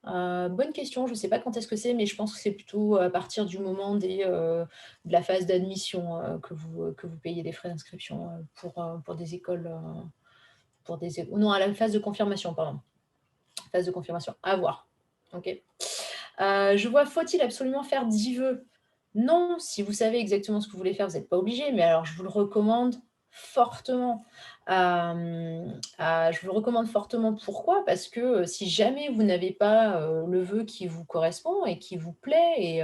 Bonne question, je ne sais pas quand est-ce que c'est, mais je pense que c'est plutôt à partir du moment de la phase d'admission, que vous payez des frais d'inscription, pour des écoles, non, à la phase de confirmation, pardon. Phase de confirmation, à voir. OK. Je vois, faut-il absolument faire 10 vœux? Non, si vous savez exactement ce que vous voulez faire, vous n'êtes pas obligé, mais alors je vous le recommande fortement. Je vous le recommande fortement, pourquoi? Parce que, si jamais vous n'avez pas, le vœu qui vous correspond et qui vous plaît,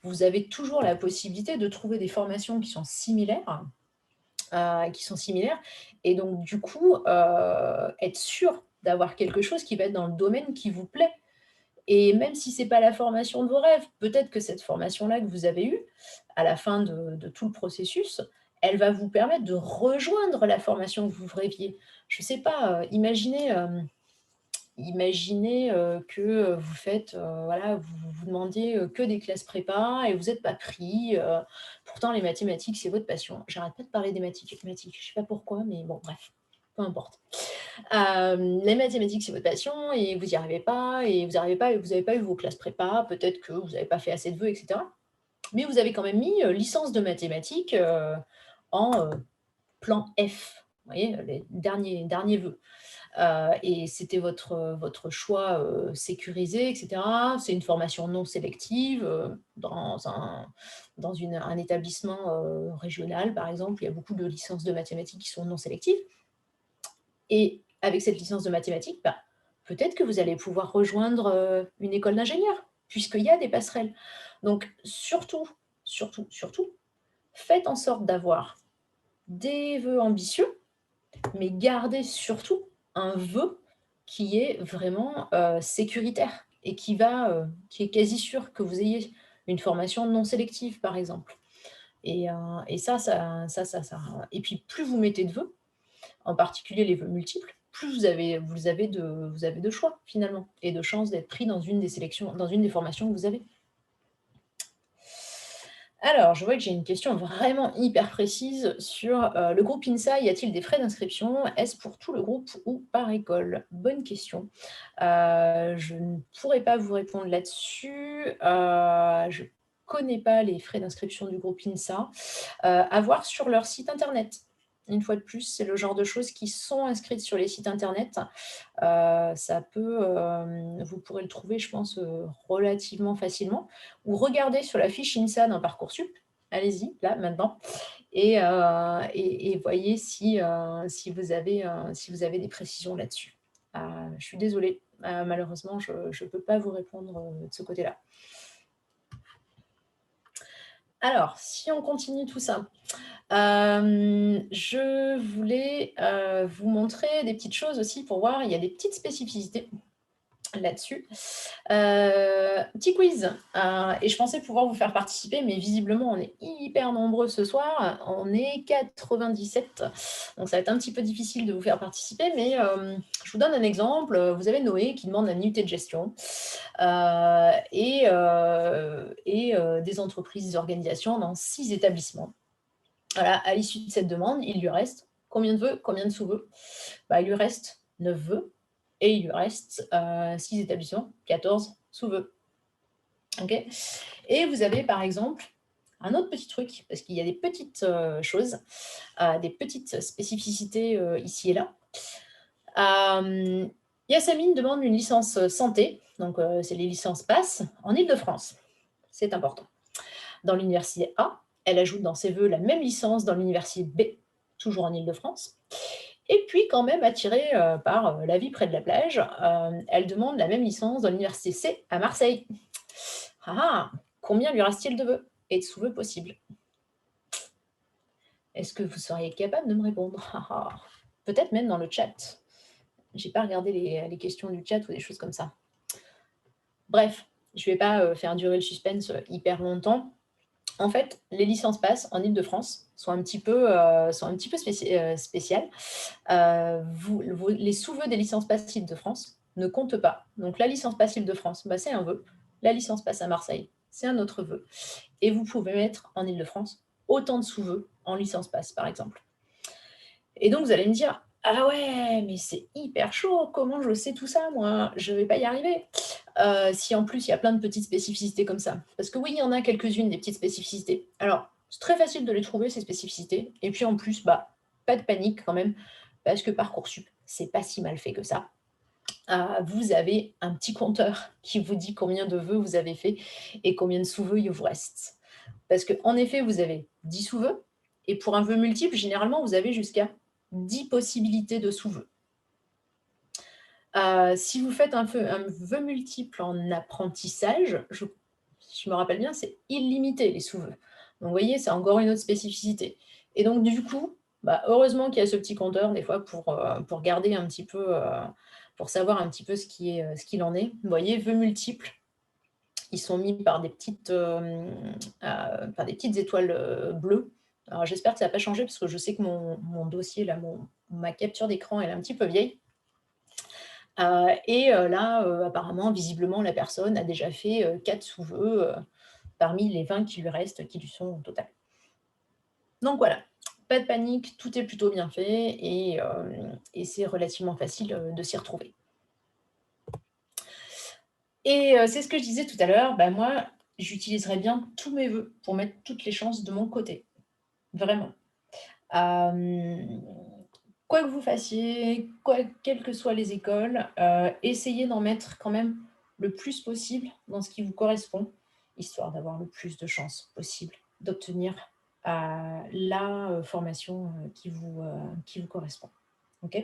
vous avez toujours la possibilité de trouver des formations qui sont similaires, et donc du coup, être sûr d'avoir quelque chose qui va être dans le domaine qui vous plaît. Et même si c'est pas la formation de vos rêves, peut-être que cette formation-là que vous avez eue, à la fin de tout le processus, elle va vous permettre de rejoindre la formation que vous rêviez. Je sais pas, imaginez, que, vous faites, voilà, vous demandiez, que des classes prépa et vous êtes pas pris, pourtant les mathématiques, c'est votre passion. J'arrête pas de parler des mathématiques, je sais pas pourquoi, mais bon bref, peu importe. Les mathématiques, c'est votre passion et vous n'y arrivez pas et vous avez pas eu vos classes prépa, peut-être que vous n'avez pas fait assez de vœux et cetera. Mais vous avez quand même mis, licence de mathématiques, en, plan F. Vous voyez, les derniers vœux. Et c'était votre choix, sécurisé et cetera. C'est une formation non sélective, dans un établissement, régional, par exemple. Il y a beaucoup de licences de mathématiques qui sont non sélectives. Et avec cette licence de mathématiques, bah, peut-être que vous allez pouvoir rejoindre, une école d'ingénieur, puisqu'il y a des passerelles. Donc surtout, surtout, surtout, faites en sorte d'avoir des vœux ambitieux, mais gardez surtout un vœu qui est vraiment, sécuritaire et qui est quasi sûr que vous ayez une formation non sélective, par exemple. Et et puis plus vous mettez de vœux, en particulier les vœux multiples, plus vous avez de choix finalement et de chances d'être pris dans une des sélections, dans une des formations que vous avez. Alors, je vois que j'ai une question vraiment hyper précise sur, le groupe INSA. Y a-t-il des frais d'inscription? Est-ce pour tout le groupe ou par école? Bonne question. Je ne pourrais pas vous répondre là-dessus. Je connais pas les frais d'inscription du groupe INSA. À voir sur leur site internet. Une fois de plus, c'est le genre de choses qui sont inscrites sur les sites internet. Vous pourrez le trouver, je pense, relativement facilement. Ou regardez sur la fiche INSA dans Parcoursup. Allez-y, là, maintenant, et voyez si vous avez des précisions là-dessus. Je suis désolée, malheureusement, je ne peux pas vous répondre, de ce côté-là. Alors, si on continue tout ça, je voulais, vous montrer des petites choses aussi pour voir. Il y a des petites spécificités là-dessus. Petit quiz, et je pensais pouvoir vous faire participer, mais visiblement, on est hyper nombreux ce soir. On est 97, donc ça va être un petit peu difficile de vous faire participer, mais je vous donne un exemple. Vous avez Noé qui demande un IUT de gestion, des entreprises, des organisations dans 6 établissements. Voilà, à l'issue de cette demande, il lui reste combien de vœux, combien de sous-vœux? Il lui reste 9 vœux et il lui reste 6 établissements, 14 sous-vœux. OK? Et vous avez par exemple un autre petit truc, parce qu'il y a des petites choses, des petites spécificités ici et là. Yassamine demande une licence santé, donc c'est les licences PASS, en Île-de-France. C'est important. Dans l'université A, elle ajoute dans ses vœux la même licence dans l'université B, toujours en Île-de-France. Et puis, quand même attirée par la vie près de la plage, elle demande la même licence dans l'université C à Marseille. Combien lui reste-t-il de vœux et de sous-vœux possibles? Est-ce que vous seriez capable de me répondre? Peut-être même dans le chat. J'ai pas regardé les questions du chat ou des choses comme ça. Bref, je vais pas faire durer le suspense hyper longtemps. En fait, les licences PASS en Île-de-France sont un petit peu spéciales. Les sous-vœux des licences PASS Île-de-France ne comptent pas. Donc la licence PASS Île-de-France, c'est un vœu. la licence passe à Marseille, c'est un autre vœu. Et vous pouvez mettre en Île-de-France autant de sous-vœux en licence passe, par exemple. Et donc, vous allez me dire, ah ouais, mais c'est hyper chaud, comment je sais tout ça, moi? Je ne vais pas y arriver. Si en plus, il y a plein de petites spécificités comme ça. Parce que oui, il y en a quelques-unes, des petites spécificités. Alors, c'est très facile de les trouver, ces spécificités. Et puis en plus, bah, pas de panique quand même, parce que Parcoursup, c'est pas si mal fait que ça. Vous avez un petit compteur qui vous dit combien de vœux vous avez fait et combien de sous-vœux il vous reste. Parce qu'en effet, vous avez 10 sous-vœux, et pour un vœu multiple, généralement, vous avez jusqu'à 10 possibilités de sous-vœux. Si vous faites un vœu multiple en apprentissage, si je me rappelle bien, c'est illimité les sous-vœux. Donc vous voyez, c'est encore une autre spécificité. Et donc du coup, bah, heureusement qu'il y a ce petit compteur des fois pour garder un petit peu, pour savoir un petit peu ce qu'il en est. Vous voyez, vœux multiples, ils sont mis par des petites étoiles bleues. Alors j'espère que ça n'a pas changé parce que je sais que mon dossier, là, ma capture d'écran, elle est un petit peu vieille. Là, apparemment, visiblement, la personne a déjà fait 4 sous-vœux parmi les 20 qui lui restent, qui lui sont au total. Donc voilà, pas de panique, tout est plutôt bien fait et c'est relativement facile de s'y retrouver. Et c'est ce que je disais tout à l'heure, bah, moi, j'utiliserais bien tous mes vœux pour mettre toutes les chances de mon côté, vraiment. Quoi que vous fassiez, quelles que soient les écoles, essayez d'en mettre quand même le plus possible dans ce qui vous correspond, histoire d'avoir le plus de chances possible d'obtenir la formation qui vous correspond. OK?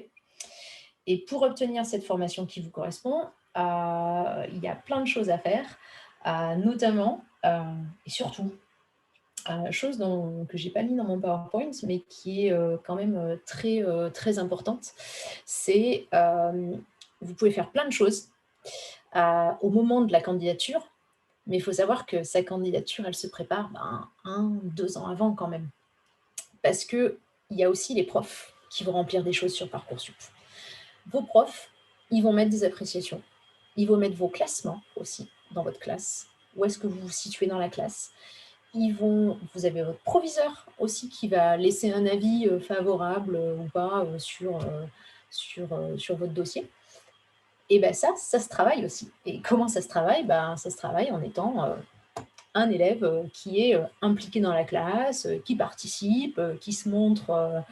Et pour obtenir cette formation qui vous correspond, il y a plein de choses à faire, notamment et surtout chose que j'ai pas mis dans mon PowerPoint, mais qui est quand même très importante, c'est vous pouvez faire plein de choses au moment de la candidature, mais il faut savoir que sa candidature, elle se prépare 1-2 ans avant quand même. Parce qu'il y a aussi les profs qui vont remplir des choses sur Parcoursup. Vos profs, ils vont mettre des appréciations, ils vont mettre vos classements aussi dans votre classe. Où est-ce que vous vous situez dans la classe? Vous avez votre proviseur aussi qui va laisser un avis favorable ou pas sur votre dossier. Et bien ça se travaille aussi. Et comment ça se travaille? Ça se travaille en étant un élève qui est impliqué dans la classe, qui participe, qui se montre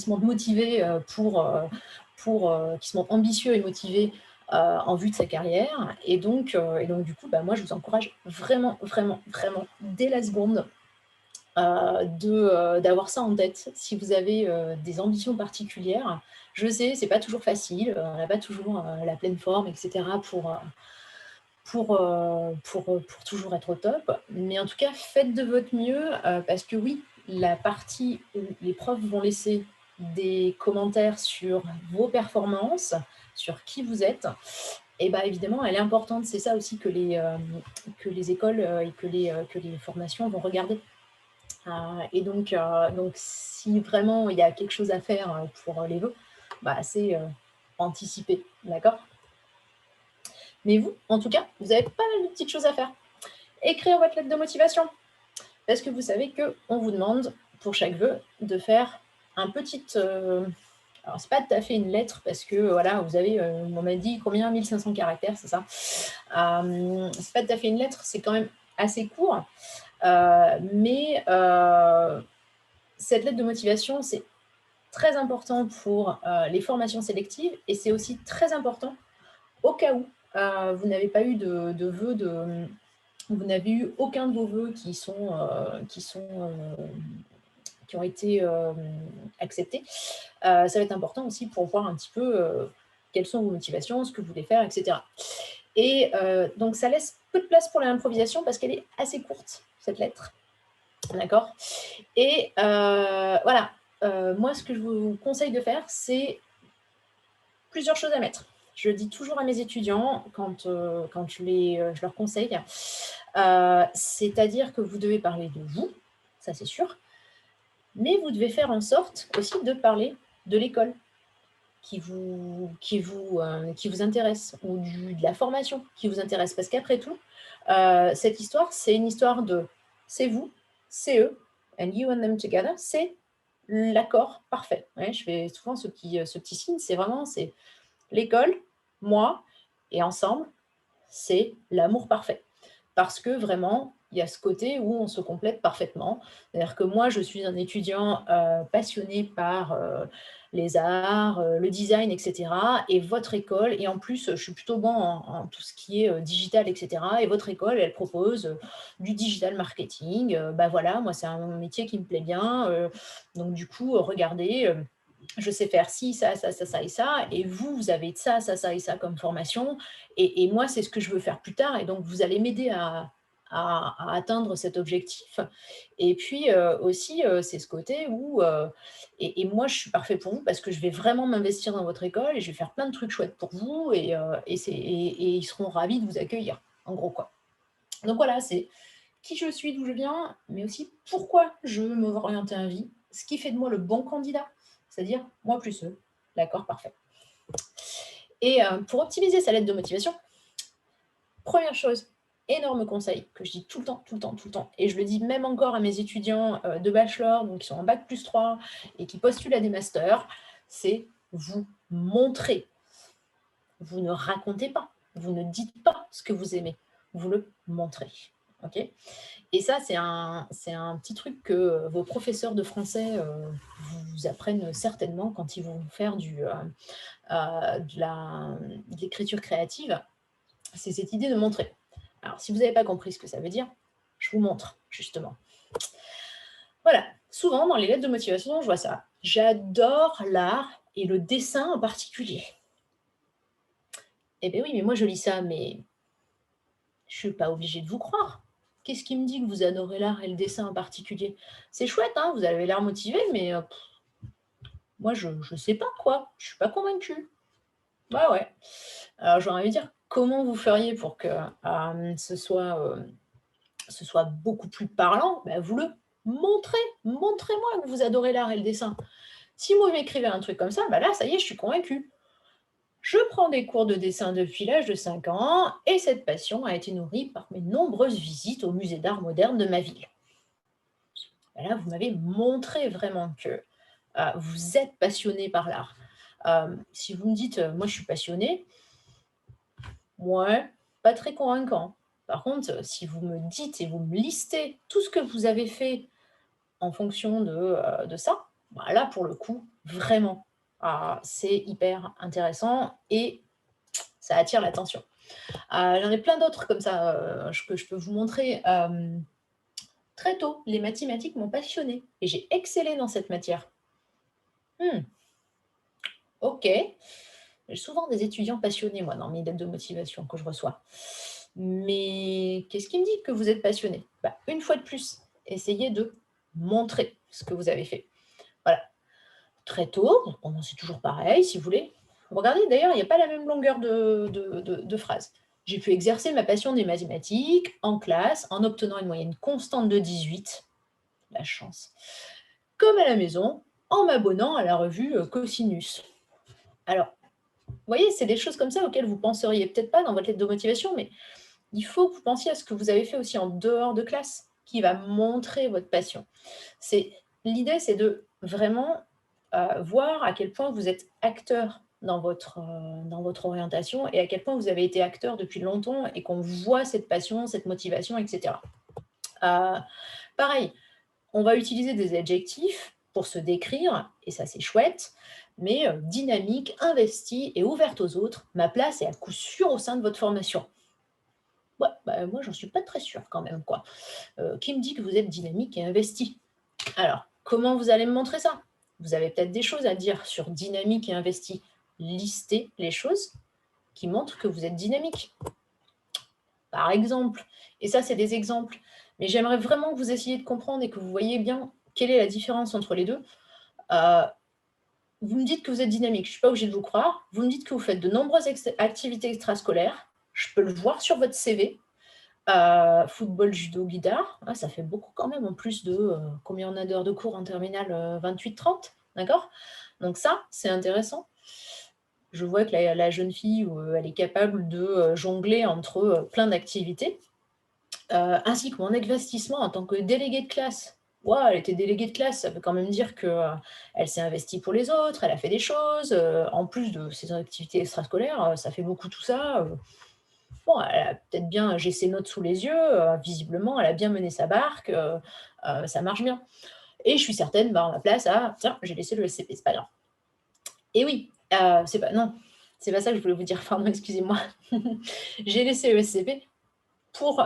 motivé qui se montre ambitieux et motivé en vue de sa carrière. Et donc du coup, moi, je vous encourage vraiment, vraiment, vraiment, dès la seconde, d'avoir ça en tête si vous avez des ambitions particulières. Je sais, c'est pas toujours facile, on n'a pas toujours la pleine forme, etc. pour toujours être au top. Mais en tout cas, faites de votre mieux parce que oui, la partie où les profs vont laisser des commentaires sur vos performances, sur qui vous êtes, et évidemment, elle est importante. C'est ça aussi que les écoles et que les formations vont regarder. Et donc si vraiment il y a quelque chose à faire pour les vœux, c'est anticiper, d'accord? Mais vous, en tout cas, vous avez pas mal de petites choses à faire. Écrire votre lettre de motivation, parce que vous savez qu'on vous demande, pour chaque vœu, de faire un petit... alors, c'est pas tout à fait une lettre, parce que, voilà, vous avez, on m'a dit combien? 1500 caractères, c'est ça? C'est pas tout à fait une lettre, c'est quand même assez court. Mais cette lettre de motivation, c'est très important pour les formations sélectives et c'est aussi très important au cas où vous n'avez pas eu de vœux vous n'avez eu aucun de vos vœux qui ont été acceptés. Ça va être important aussi pour voir un petit peu quelles sont vos motivations, ce que vous voulez faire, etc. Et donc ça laisse peu de place pour l'improvisation parce qu'elle est assez courte, cette lettre. D'accord? Et voilà, moi, ce que je vous conseille de faire, c'est plusieurs choses à mettre. Je dis toujours à mes étudiants, quand je leur conseille, c'est-à-dire que vous devez parler de vous, ça c'est sûr, mais vous devez faire en sorte aussi de parler de l'école. qui vous intéresse ou de la formation qui vous intéresse. Parce qu'après tout, cette histoire, c'est une histoire de c'est vous, c'est eux, and you and them together, c'est l'accord parfait. Ouais, je fais souvent ce petit signe, c'est l'école, moi et ensemble, c'est l'amour parfait. Parce que vraiment, il y a ce côté où on se complète parfaitement. C'est-à-dire que moi, je suis un étudiant passionné par les arts, le design, etc. Et votre école, et en plus, je suis plutôt bon en tout ce qui est digital, etc. Et votre école, elle propose du digital marketing. Bah voilà, moi, c'est un métier qui me plaît bien. Donc, du coup, regardez. Je sais faire ci, ça et ça, et vous, vous avez ça et ça comme formation, et moi, c'est ce que je veux faire plus tard, et donc vous allez m'aider à atteindre cet objectif. Et puis aussi, c'est ce côté où, et moi, je suis parfait pour vous parce que je vais vraiment m'investir dans votre école et je vais faire plein de trucs chouettes pour vous, et ils seront ravis de vous accueillir, en gros, quoi. Donc voilà, c'est qui je suis, d'où je viens, mais aussi pourquoi je veux m'orienter à vie, ce qui fait de moi le bon candidat, c'est-à-dire moi plus eux. D'accord, parfait. Et pour optimiser sa lettre de motivation, première chose, énorme conseil que je dis tout le temps, tout le temps, tout le temps, et je le dis même encore à mes étudiants de bachelor, donc qui sont en bac plus 3 et qui postulent à des masters, c'est vous montrer. Vous ne racontez pas, vous ne dites pas ce que vous aimez, vous le montrez. Ok. Et ça, c'est un petit truc que vos professeurs de français vous apprennent certainement quand ils vont faire de l'écriture créative. C'est cette idée de montrer. Alors, si vous n'avez pas compris ce que ça veut dire, je vous montre, justement. Voilà, souvent dans les lettres de motivation, je vois ça. J'adore l'art et le dessin en particulier. Eh bien oui, mais moi je lis ça, mais je ne suis pas obligée de vous croire. Qu'est-ce qui me dit que vous adorez l'art et le dessin en particulier? C'est chouette, hein, vous avez l'air motivé, mais moi, je ne sais pas quoi. Je ne suis pas convaincue. Ouais, ouais. Alors, j'aurais envie de dire, comment vous feriez pour que ce soit beaucoup plus parlant? Ben, vous le montrez. Montrez-moi que vous adorez l'art et le dessin. Si vous m'écrivez un truc comme ça, ben là, ça y est, je suis convaincue. Je prends des cours de dessin depuis l'âge de 5 ans et cette passion a été nourrie par mes nombreuses visites au musée d'art moderne de ma ville. Et là, vous m'avez montré vraiment que vous êtes passionné par l'art. Si vous me dites, moi je suis passionné, ouais, pas très convaincant. Par contre, si vous me dites et vous me listez tout ce que vous avez fait en fonction de ça, bah là, pour le coup, vraiment, c'est hyper intéressant et ça attire l'attention. J'en ai plein d'autres comme ça que je peux vous montrer. Très tôt, les mathématiques m'ont passionnée et j'ai excellé dans cette matière. Ok. J'ai souvent des étudiants passionnés, moi, dans mes lettres de motivation que je reçois. Mais qu'est-ce qui me dit que vous êtes passionné? Bah, une fois de plus, essayez de montrer ce que vous avez fait. Voilà. Très tôt, c'est toujours pareil, si vous voulez. Regardez, d'ailleurs, il n'y a pas la même longueur de phrase. J'ai pu exercer ma passion des mathématiques en classe en obtenant une moyenne constante de 18, la chance, comme à la maison, en m'abonnant à la revue Cosinus. Alors, vous voyez, c'est des choses comme ça auxquelles vous penseriez peut-être pas dans votre lettre de motivation, mais il faut que vous pensiez à ce que vous avez fait aussi en dehors de classe, qui va montrer votre passion. L'idée, c'est de vraiment voir à quel point vous êtes acteur dans votre orientation et à quel point vous avez été acteur depuis longtemps et qu'on voit cette passion, cette motivation, etc. Pareil, on va utiliser des adjectifs pour se décrire, et ça c'est chouette, mais dynamique, investie et ouverte aux autres, ma place est à coup sûr au sein de votre formation. Ouais, bah, moi j'en suis pas très sûre quand même, quoi. Qui me dit que vous êtes dynamique et investi? Alors, comment vous allez me montrer ça? Vous avez peut-être des choses à dire sur dynamique et investi. Listez les choses qui montrent que vous êtes dynamique. Par exemple, et ça c'est des exemples, mais j'aimerais vraiment que vous essayiez de comprendre et que vous voyez bien quelle est la différence entre les deux. Vous me dites que vous êtes dynamique, je ne suis pas obligée de vous croire. Vous me dites que vous faites de nombreuses activités extrascolaires. Je peux le voir sur votre CV. Football, judo, guitare. Ça fait beaucoup quand même, en plus de combien on a d'heures de cours en terminale 28-30. D'accord? Donc ça, c'est intéressant. Je vois que la jeune fille, elle est capable de, jongler entre, plein d'activités, ainsi que mon investissement en tant que déléguée de classe. Waouh, elle était déléguée de classe, ça veut quand même dire que, elle s'est investie pour les autres, elle a fait des choses, en plus de ses activités extrascolaires, ça fait beaucoup tout ça, bon, elle a peut-être bien j'ai ses notes sous les yeux, visiblement elle a bien mené sa barque, ça marche bien et je suis certaine, bah, en ma place, ah tiens, j'ai laissé le SCP, c'est pas grave. Et oui, c'est pas non, c'est pas ça que je voulais vous dire, pardon, excusez-moi. J'ai laissé le SCP pour,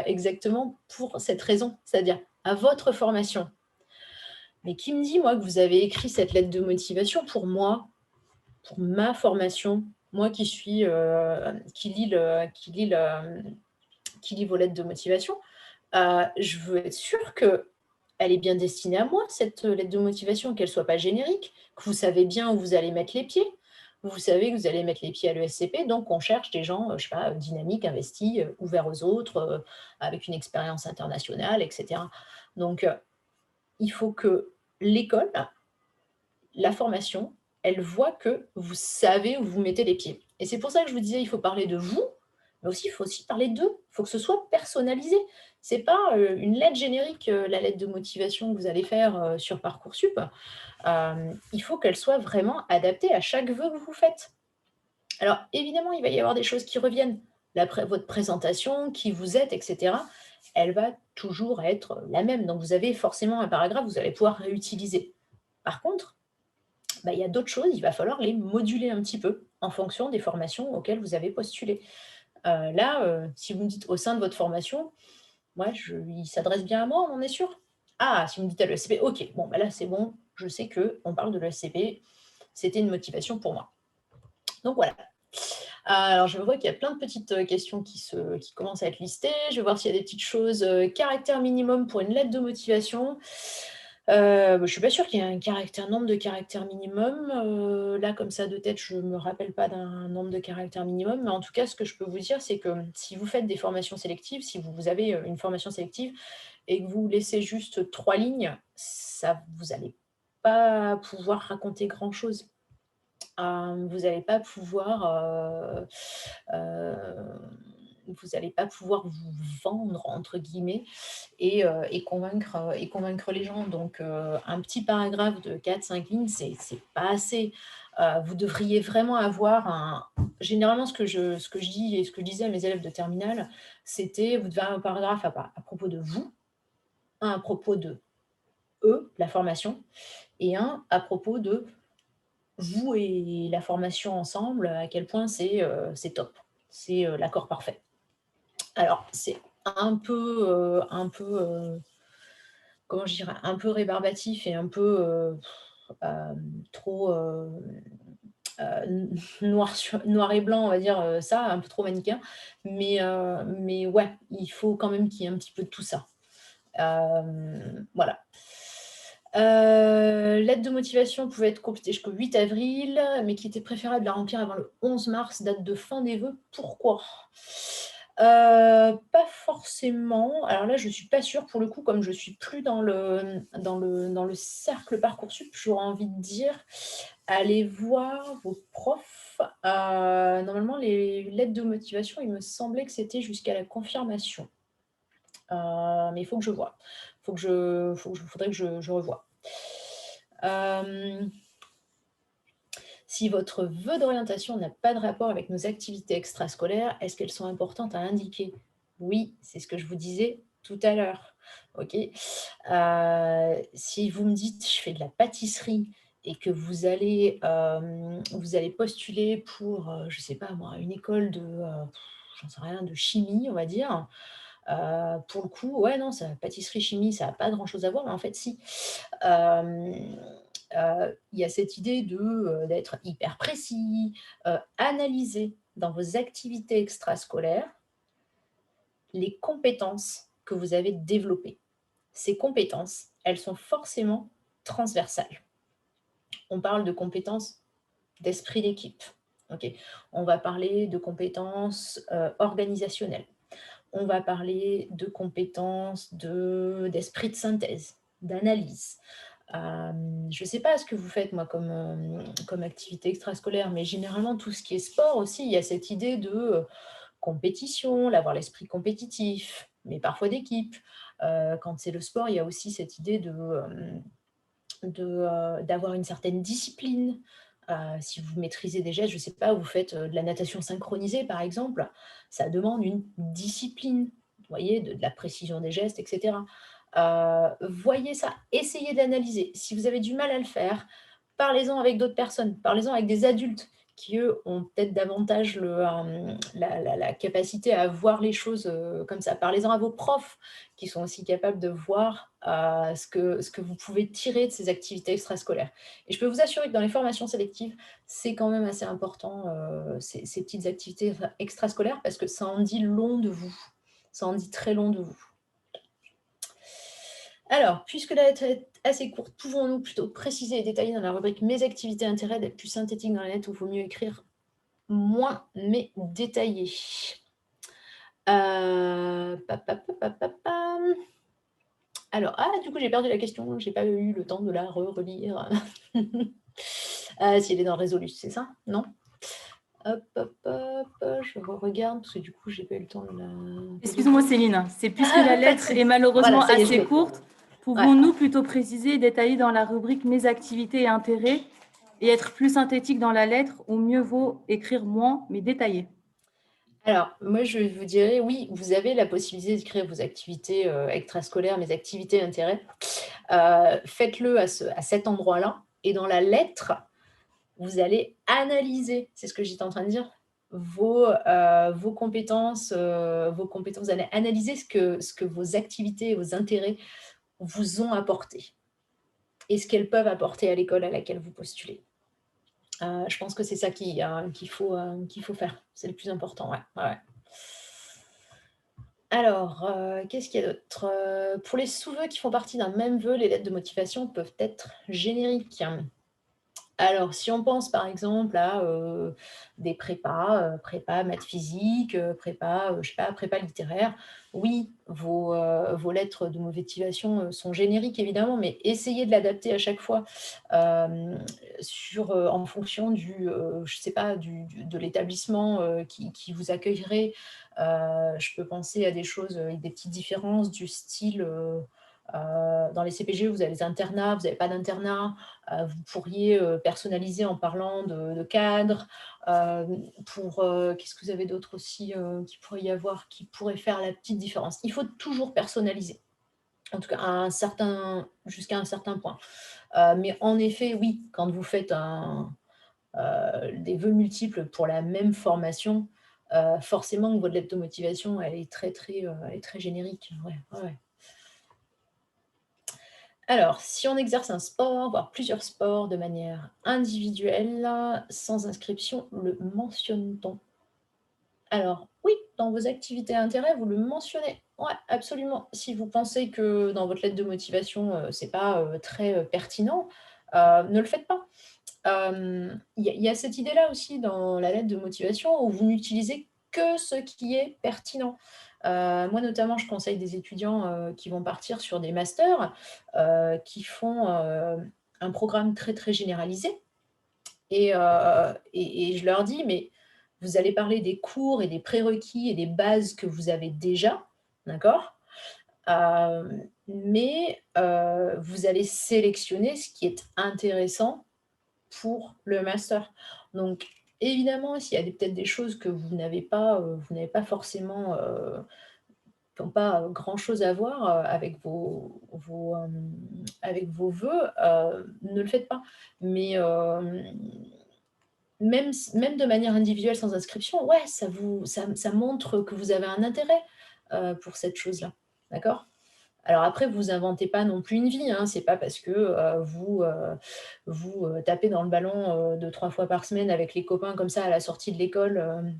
exactement pour cette raison, c'est-à-dire à votre formation. Mais qui me dit, moi, que vous avez écrit cette lettre de motivation pour moi, pour ma formation, moi qui suis, qui lit vos lettres de motivation, je veux être sûre qu'elle est bien destinée à moi, cette, lettre de motivation, qu'elle soit pas générique, que vous savez bien où vous allez mettre les pieds. Vous savez que vous allez mettre les pieds à l'ESCP, donc on cherche des gens, je sais pas, dynamiques, investis, ouverts aux autres, avec une expérience internationale et cetera. Donc, il faut que l'école, la formation, elle voit que vous savez où vous mettez les pieds. Et c'est pour ça que je vous disais, il faut parler de vous, mais aussi il faut aussi parler d'eux. Il faut que ce soit personnalisé. C'est pas, une lettre générique, la lettre de motivation que vous allez faire, sur Parcoursup. Il faut qu'elle soit vraiment adaptée à chaque vœu que vous faites. Alors évidemment, il va y avoir des choses qui reviennent. Votre présentation, qui vous êtes et cetera, elle va toujours être la même. Donc vous avez forcément un paragraphe, vous allez pouvoir réutiliser. Par contre, bah, il y a d'autres choses, il va falloir les moduler un petit peu en fonction des formations auxquelles vous avez postulé. Là, si vous me dites au sein de votre formation, ouais, il s'adresse bien à moi, on en est sûr? Ah, si vous me dites à l'ESCP, OK, bon, bah là, c'est bon, je sais qu'on parle de l'ESCP, c'était une motivation pour moi. Donc voilà. Alors, je vois qu'il y a plein de petites questions qui commencent à être listées. Je vais voir s'il y a des petites choses. Caractère minimum pour une lettre de motivation. Je ne suis pas sûre qu'il y ait nombre de caractères minimum. Là, comme ça, de tête, je ne me rappelle pas d'un nombre de caractères minimum. Mais en tout cas, ce que je peux vous dire, c'est que si vous faites des formations sélectives, si vous avez une formation sélective et que vous laissez juste 3 lignes, ça, vous n'allez pas pouvoir raconter grand-chose. Vous n'allez pas pouvoir, vous allez pas pouvoir «vous vendre» entre guillemets et convaincre les gens. Donc, un petit paragraphe de 4-5 lignes, c'est pas assez. Vous devriez vraiment avoir généralement ce que je dis et ce que je disais à mes élèves de terminale, c'était: «Vous devez avoir un paragraphe à propos de vous, un à propos de eux, la formation et un à propos de vous et la formation ensemble, à quel point c'est top. C'est, l'accord parfait. Alors c'est comment je dirais? Un peu rébarbatif et un peu, trop, noir et blanc, on va dire, ça, un peu trop manichéen. Mais ouais, il faut quand même qu'il y ait un petit peu de tout ça. Voilà. Lettre de motivation pouvait être complétée jusqu'au 8 avril, mais qu'il était préférable de la remplir avant le 11 mars, date de fin des vœux. Pourquoi? Pas forcément. Alors là, je suis pas sûre pour le coup, comme je suis plus dans le cercle Parcoursup, j'aurais envie de dire, allez voir vos profs. Normalement, les lettres de motivation, il me semblait que c'était jusqu'à la confirmation. Mais il faut que je vois. Faudrait que je revoie. Si votre vœu d'orientation n'a pas de rapport avec nos activités extrascolaires, est-ce qu'elles sont importantes à indiquer? Oui, c'est ce que je vous disais tout à l'heure. OK? Si vous me dites: «Je fais de la pâtisserie» et que vous allez postuler pour, je sais pas moi, une école de, j'en sais rien, de chimie, on va dire. Pour le coup, ouais, non, ça pâtisserie, chimie, ça a pas grand-chose à voir, mais en fait si. Hem, il y a cette idée d'être hyper précis, analyser dans vos activités extrascolaires les compétences que vous avez développées. Ces compétences, elles sont forcément transversales. On parle de compétences d'esprit d'équipe, OK? On va parler de compétences, organisationnelles. On va parler de compétences d'esprit de synthèse, d'analyse. Je ne sais pas ce que vous faites, moi, comme activité extrascolaire, mais généralement, tout ce qui est sport aussi, il y a cette idée de compétition, d'avoir l'esprit compétitif, mais parfois d'équipe. Quand c'est le sport, il y a aussi cette idée d'avoir une certaine discipline. Si vous maîtrisez des gestes, je ne sais pas, vous faites de la natation synchronisée, par exemple, ça demande une discipline, vous voyez, de la précision des gestes, etc. Voyez ça, essayez d'analyser. Si vous avez du mal à le faire, parlez-en avec d'autres personnes, parlez-en avec des adultes qui, eux, ont peut-être davantage la capacité à voir les choses comme ça. Parlez-en à vos profs qui sont aussi capables de voir ce que vous pouvez tirer de ces activités extrascolaires. Et je peux vous assurer que dans les formations sélectives, c'est quand même assez important, ces petites activités extrascolaires, parce que ça en dit long de vous. Ça en dit très long de vous. Alors, puisque la lettre est assez courte, pouvons-nous plutôt préciser et détailler dans la rubrique Mes activités intérêts, d'être plus synthétique dans la lettre, ou il vaut mieux écrire moins mais détaillé? Pam. Alors, du coup, j'ai perdu la question, j'ai pas eu le temps de la relire. Si elle est dans Résolu, c'est ça? Non? Hop, hop, hop, je regarde parce que du coup, j'ai pas eu le temps de la Excuse-moi Céline, c'est puisque la pas de lettre est souci. Voilà, malheureusement ça y est, je assez l'ai. courte, Ouais. pouvons-nous plutôt préciser et détailler dans la rubrique Mes activités et intérêts et être plus synthétique dans la lettre, ou mieux vaut écrire moins mais détaillé? Alors, moi, je vous dirais, oui, vous avez la possibilité d'écrire vos activités extrascolaires, mes activités d'intérêt. Faites-le à cet endroit-là. Et dans la lettre, vous allez analyser, c'est ce que j'étais en train de dire, vos compétences. Vous allez analyser ce que vos activités et vos intérêts vous ont apporté et ce qu'elles peuvent apporter à l'école à laquelle vous postulez. Je pense que c'est ça qu'il faut faire. C'est le plus important, ouais. Ouais. Alors, qu'est-ce qu'il y a d'autre? Pour les sous-vœux qui font partie d'un même vœu, les lettres de motivation peuvent être génériques. Alors, si on pense par exemple à des prépas, prépa maths physique, prépa, je sais pas, prépa littéraire, oui, vos lettres de motivation sont génériques évidemment, mais essayez de l'adapter à chaque fois en fonction je sais pas, de l'établissement qui vous accueillerait. Je peux penser à des choses avec des petites différences du style. Dans les CPG, vous avez les internats, vous n'avez pas d'internat. Vous pourriez personnaliser en parlant de cadre. Qu'est-ce que vous avez d'autre aussi qui pourrait y avoir, qui pourrait faire la petite différence? Il faut toujours personnaliser, en tout cas jusqu'à un certain point. Mais en effet, oui, quand vous faites des vœux multiples pour la même formation, forcément que votre lettre de motivation, elle est elle est très générique. Ouais, ouais, ouais. Alors, si on exerce un sport, voire plusieurs sports de manière individuelle, sans inscription, le mentionne-t-on? Alors, oui, dans vos activités d'intérêt, vous le mentionnez. Ouais, absolument. Si vous pensez que dans votre lettre de motivation, c'est pas très pertinent, ne le faites pas. Il y a cette idée-là aussi dans la lettre de motivation où vous n'utilisez que ce qui est pertinent. Moi, notamment, je conseille des étudiants qui vont partir sur des masters, qui font un programme très, très généralisé. Et je leur dis, mais vous allez parler des cours et des prérequis et des bases que vous avez déjà, d'accord? Mais vous allez sélectionner ce qui est intéressant pour le master. Donc évidemment, s'il y a peut-être des choses que vous n'avez pas forcément, qui n'ont pas grand-chose à voir avec avec vos vœux, ne le faites pas. Mais même de manière individuelle sans inscription, ouais, ça montre que vous avez un intérêt pour cette chose-là. D'accord? Alors après, vous inventez pas non plus une vie, hein. C'est pas parce que vous tapez dans le ballon 2-3 fois par semaine avec les copains comme ça à la sortie de l'école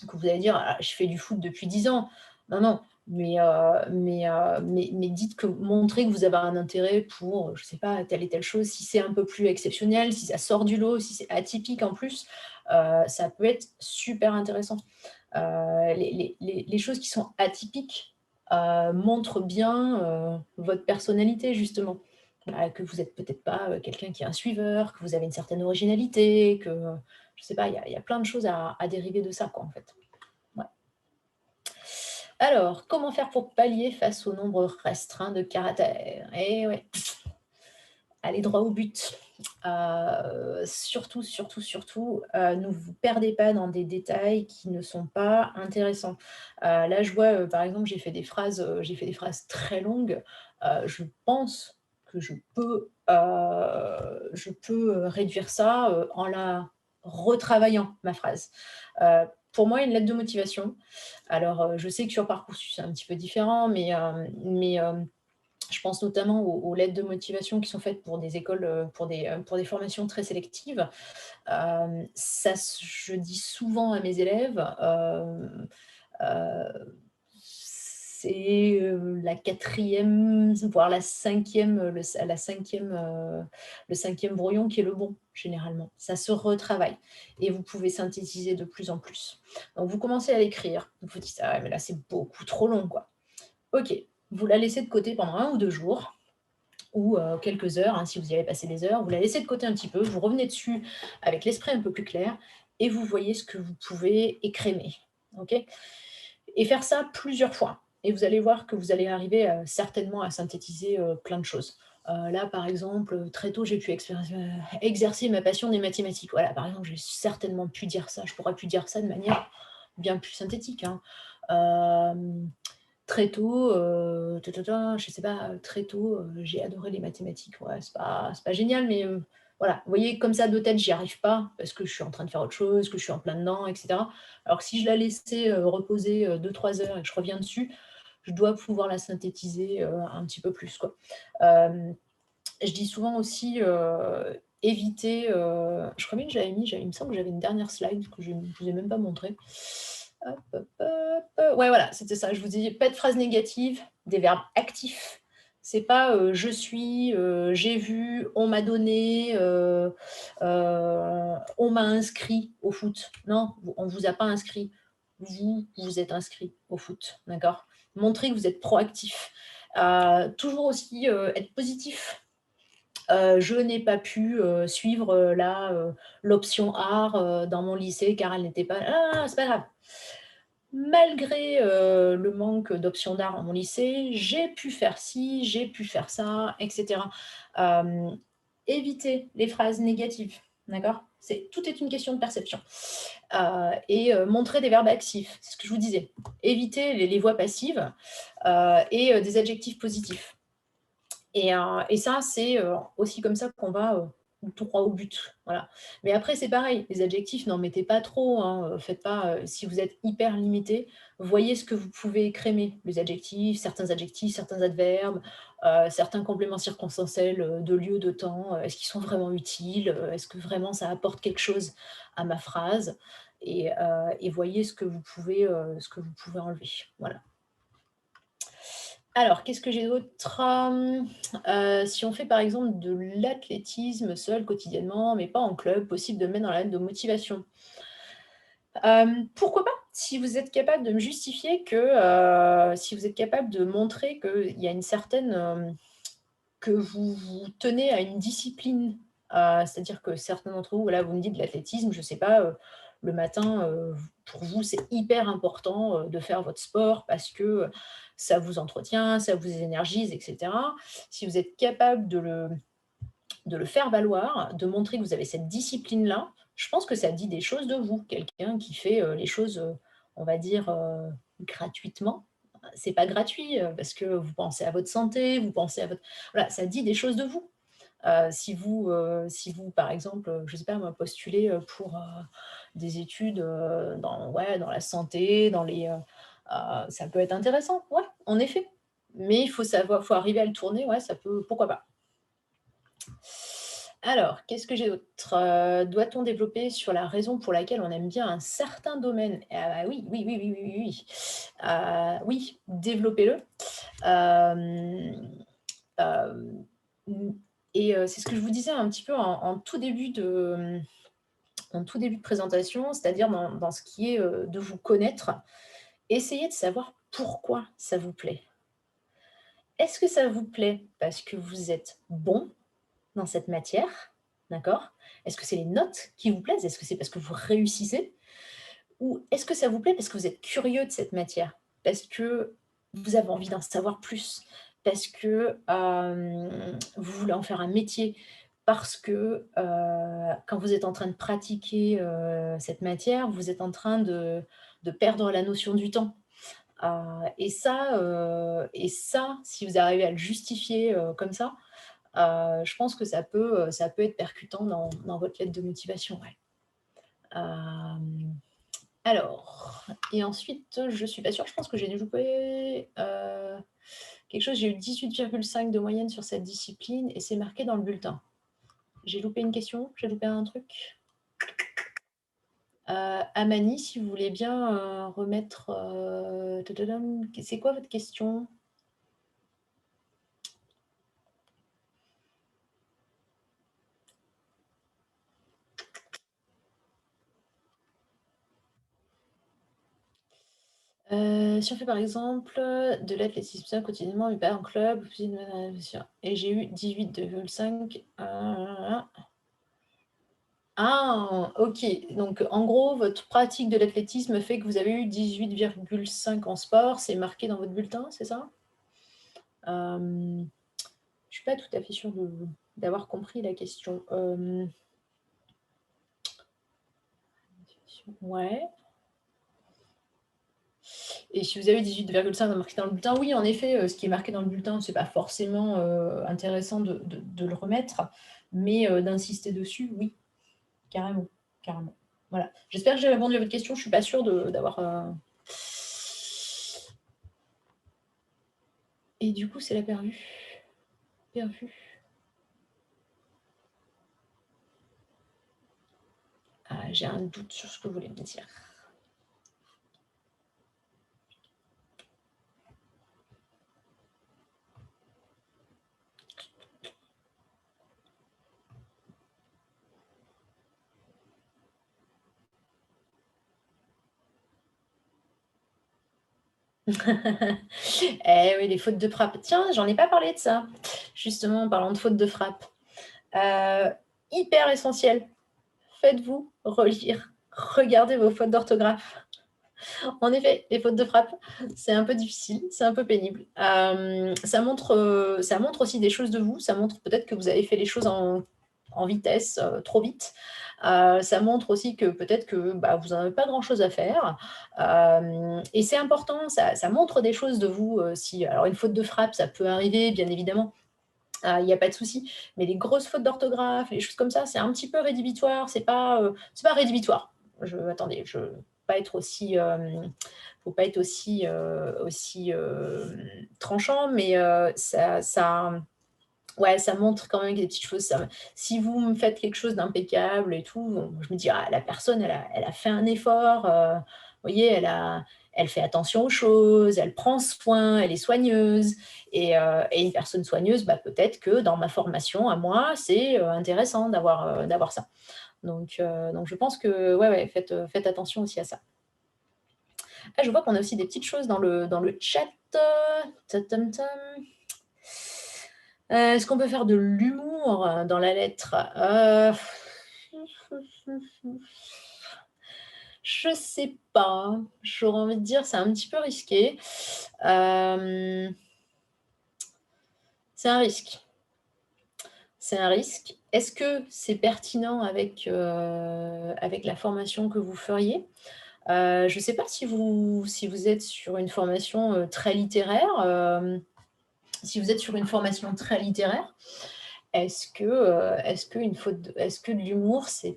que vous allez dire: «Ah, je fais du foot depuis 10 ans». Non, non, mais dites que montrez que vous avez un intérêt pour, je sais pas, telle et telle chose. Si c'est un peu plus exceptionnel, si ça sort du lot, si c'est atypique en plus, ça peut être super intéressant. Les choses qui sont atypiques montrent bien votre personnalité, justement. bah, que vous êtes peut-être pas, quelqu'un qui est un suiveur, que vous avez une certaine originalité, que, je sais pas, il y a plein de choses à dériver de ça, quoi, en fait. Ouais. Alors, comment faire pour pallier face au nombre restreint de caractères? Eh ouais, aller droit au but. Surtout, ne vous perdez pas dans des détails qui ne sont pas intéressants. Là, je vois, par exemple, j'ai fait des phrases très longues. Je pense que je peux, réduire ça, en la retravaillant, ma phrase. Pour moi, une lettre de motivation, alors, je sais que sur Parcoursup, c'est un petit peu différent, mais je pense notamment aux lettres de motivation qui sont faites pour des écoles, pour des formations très sélectives. Ça s Je dis souvent à mes élèves, heu, c'est, la quatrième, voire la cinquième, le cinquième brouillon qui est le bon, généralement. Ça se retravaille et vous pouvez synthétiser de plus en plus. Donc vous commencez à l'écrire, vous vous dites: «Ah ouais, mais là, c'est beaucoup trop long, quoi». OK, vous la laissez de côté pendant 1 ou 2 jours ou quelques heures, hein, si vous y avez passé des heures. Vous la laissez de côté un petit peu, vous revenez dessus avec l'esprit un peu plus clair et vous voyez ce que vous pouvez écrémer. OK? Et faire ça plusieurs fois et vous allez voir que vous allez arriver, certainement à synthétiser, plein de choses. Là, par exemple, très tôt, j'ai pu exercer ma passion des mathématiques. Voilà, par exemple, j'ai certainement pu dire ça. Je pourrais pu dire ça de manière bien plus synthétique, hein. Hem Très tôt, je sais pas, très tôt, j'ai adoré les mathématiques. Ouais, c'est pas génial, mais, voilà. Vous voyez, comme ça de tête, j'y arrive pas parce que je suis en train de faire autre chose, que je suis en plein dedans et cetera. Alors que si je la laissais, reposer, 2-3 heures et que je reviens dessus, je dois pouvoir la synthétiser, un petit peu plus, quoi. Hem, je dis souvent aussi, éviter, je crois bien que il me semble que j'avais une dernière slide que je ne vous ai même pas montrée. Hop, hop, hop, ouais, voilà, c'était ça. Je vous dis pas de phrases négatives, des verbes actifs. C'est pas, «je suis», «j'ai vu», «on m'a donné», «on m'a inscrit au foot». Non, on vous a pas inscrit. Vous, vous êtes inscrit au foot, d'accord? Montrez que vous êtes proactif. Toujours aussi, être positif. Je n'ai pas pu, suivre, l'option art, dans mon lycée car elle n'était pas ah, c'est pas grave. Malgré, le manque d'options d'art dans mon lycée, j'ai pu faire ci, j'ai pu faire ça et cetera. Hem, Évitez les phrases négatives, d'accord? Tout est une question de perception. Montrer des verbes actifs, c'est ce que je vous disais. Évitez les voix passives, des adjectifs positifs. Et ça, c'est, aussi comme ça qu'on va, droit au but, voilà. Mais après, c'est pareil, les adjectifs, n'en mettez pas trop, hein, faites pas, si vous êtes hyper limité, voyez ce que vous pouvez écrémer. Les adjectifs, certains adverbes, certains compléments circonstanciels, de lieu, de temps, est-ce qu'ils sont vraiment utiles? Est-ce que vraiment ça apporte quelque chose à ma phrase? Et voyez ce que vous pouvez enlever, voilà. Alors, qu'est-ce que j'ai d'autre? Si on fait par exemple de l'athlétisme seul quotidiennement, mais pas en club, possible de le mettre dans la lettre de motivation. Pourquoi pas? Si vous êtes capable de me justifier que, si vous êtes capable de montrer qu'il y a une certaine, que vous vous tenez à une discipline, c'est-à-dire que certains d'entre vous, voilà, vous me dites de l'athlétisme, je sais pas, le matin, pour vous, c'est hyper important, de faire votre sport parce que, ça vous entretient, ça vous énergise et cetera. Si vous êtes capable de le faire valoir, de montrer que vous avez cette discipline-là, je pense que ça dit des choses de vous. Quelqu'un qui fait, les choses, on va dire, gratuitement. C'est pas gratuit, parce que vous pensez à votre santé, vous pensez à votre voilà, ça dit des choses de vous. Si vous, par exemple, je sais pas moi, postulez, pour, des études, dans la santé, ça peut être intéressant, ouais, en effet. Mais faut arriver à le tourner, ouais, ça peut pourquoi pas. Alors, qu'est-ce que j'ai d'autre? Doit-on développer sur la raison pour laquelle on aime bien un certain domaine? Ah bah oui, oui, oui, oui, oui, oui, oui. Oui, développez-le. Hem, hem, mmh c'est ce que je vous disais un petit peu en tout début de présentation, c'est-à-dire dans ce qui est, de vous connaître. Essayez de savoir pourquoi ça vous plaît. est-ce que ça vous plaît parce que vous êtes bon dans cette matière? D'accord? Est-ce que c'est les notes qui vous plaisent? Est-ce que c'est parce que vous réussissez? Ou est-ce que ça vous plaît parce que vous êtes curieux de cette matière? Parce que vous avez envie d'en savoir plus? Parce que, vous voulez en faire un métier? Parce que, quand vous êtes en train de pratiquer, cette matière, vous êtes en train de perdre la notion du temps. Et ça, si vous arrivez à le justifier, comme ça, je pense que ça peut être percutant dans votre lettre de motivation, ouais. Hem alors et ensuite, je suis pas sûre, je pense que j'ai dû louper, quelque chose. J'ai eu 18,5 de moyenne sur cette discipline et c'est marqué dans le bulletin. J'ai loupé une question? J'ai loupé un truc? Amani, si vous voulez bien, remettre, tadadam, c'est quoi votre question? Si on fait par exemple, de l'athlétisme quotidiennement, mais pas en club, et j'ai eu 18,5, Ah! OK, donc en gros, votre pratique de l'athlétisme fait que vous avez eu 18,5 en sport, c'est marqué dans votre bulletin, c'est ça? Je suis pas tout à fait sûre d'avoir compris la question. Ouais, et si vous avez 18,5 marqué dans le bulletin, oui, en effet, ce qui est marqué dans le bulletin, c'est pas forcément, intéressant de le remettre, mais d'insister dessus, oui, carrément, carrément. Voilà. J'espère que j'ai répondu à votre question, je suis pas sûre d'avoir, et du coup, c'est la perdue. Perdue. J'ai un doute sur ce que vous voulez me dire. Eh oui, les fautes de frappe. Tiens, j'en ai pas parlé de ça, justement en parlant de fautes de frappe. Hyper essentiel, faites-vous relire, regardez vos fautes d'orthographe. En effet, les fautes de frappe, c'est un peu difficile, c'est un peu pénible. Ça montre aussi des choses de vous, ça montre peut-être que vous avez fait les choses en vitesse, trop vite. Ça montre aussi que peut-être que, bah, vous n'en avez pas grand-chose à faire. Et c'est important, ça montre des choses de vous, si alors une faute de frappe, ça peut arriver, bien évidemment, il y a pas de souci. Mais les grosses fautes d'orthographe, les choses comme ça, c'est un petit peu rédhibitoire, c'est pas rédhibitoire. Attendez, je pas être aussi, faut pas être aussi tranchant, mais ça ouais, ça montre quand même des petites choses. Si vous me faites quelque chose d'impeccable et tout, bon, je me dis: «Ah, la personne, elle a fait un effort, vous voyez, elle fait attention aux choses, elle prend soin, elle est soigneuse», et une personne soigneuse, bah, peut-être que dans ma formation à moi, c'est, intéressant d'avoir ça. Donc je pense que ouais, ouais, faites attention aussi à ça. Ah, je vois qu'on a aussi des petites choses dans le chat. Tam tam. Est-ce qu'on peut faire de l'humour, dans la lettre? Je sais pas. J'aurais envie de dire c'est un petit peu risqué. Hem, c'est un risque. C'est un risque. Est-ce que c'est pertinent avec la formation que vous feriez? Je ne sais pas si vous êtes sur une formation, très littéraire, si vous êtes sur une formation très littéraire, est-ce que de l'humour, ça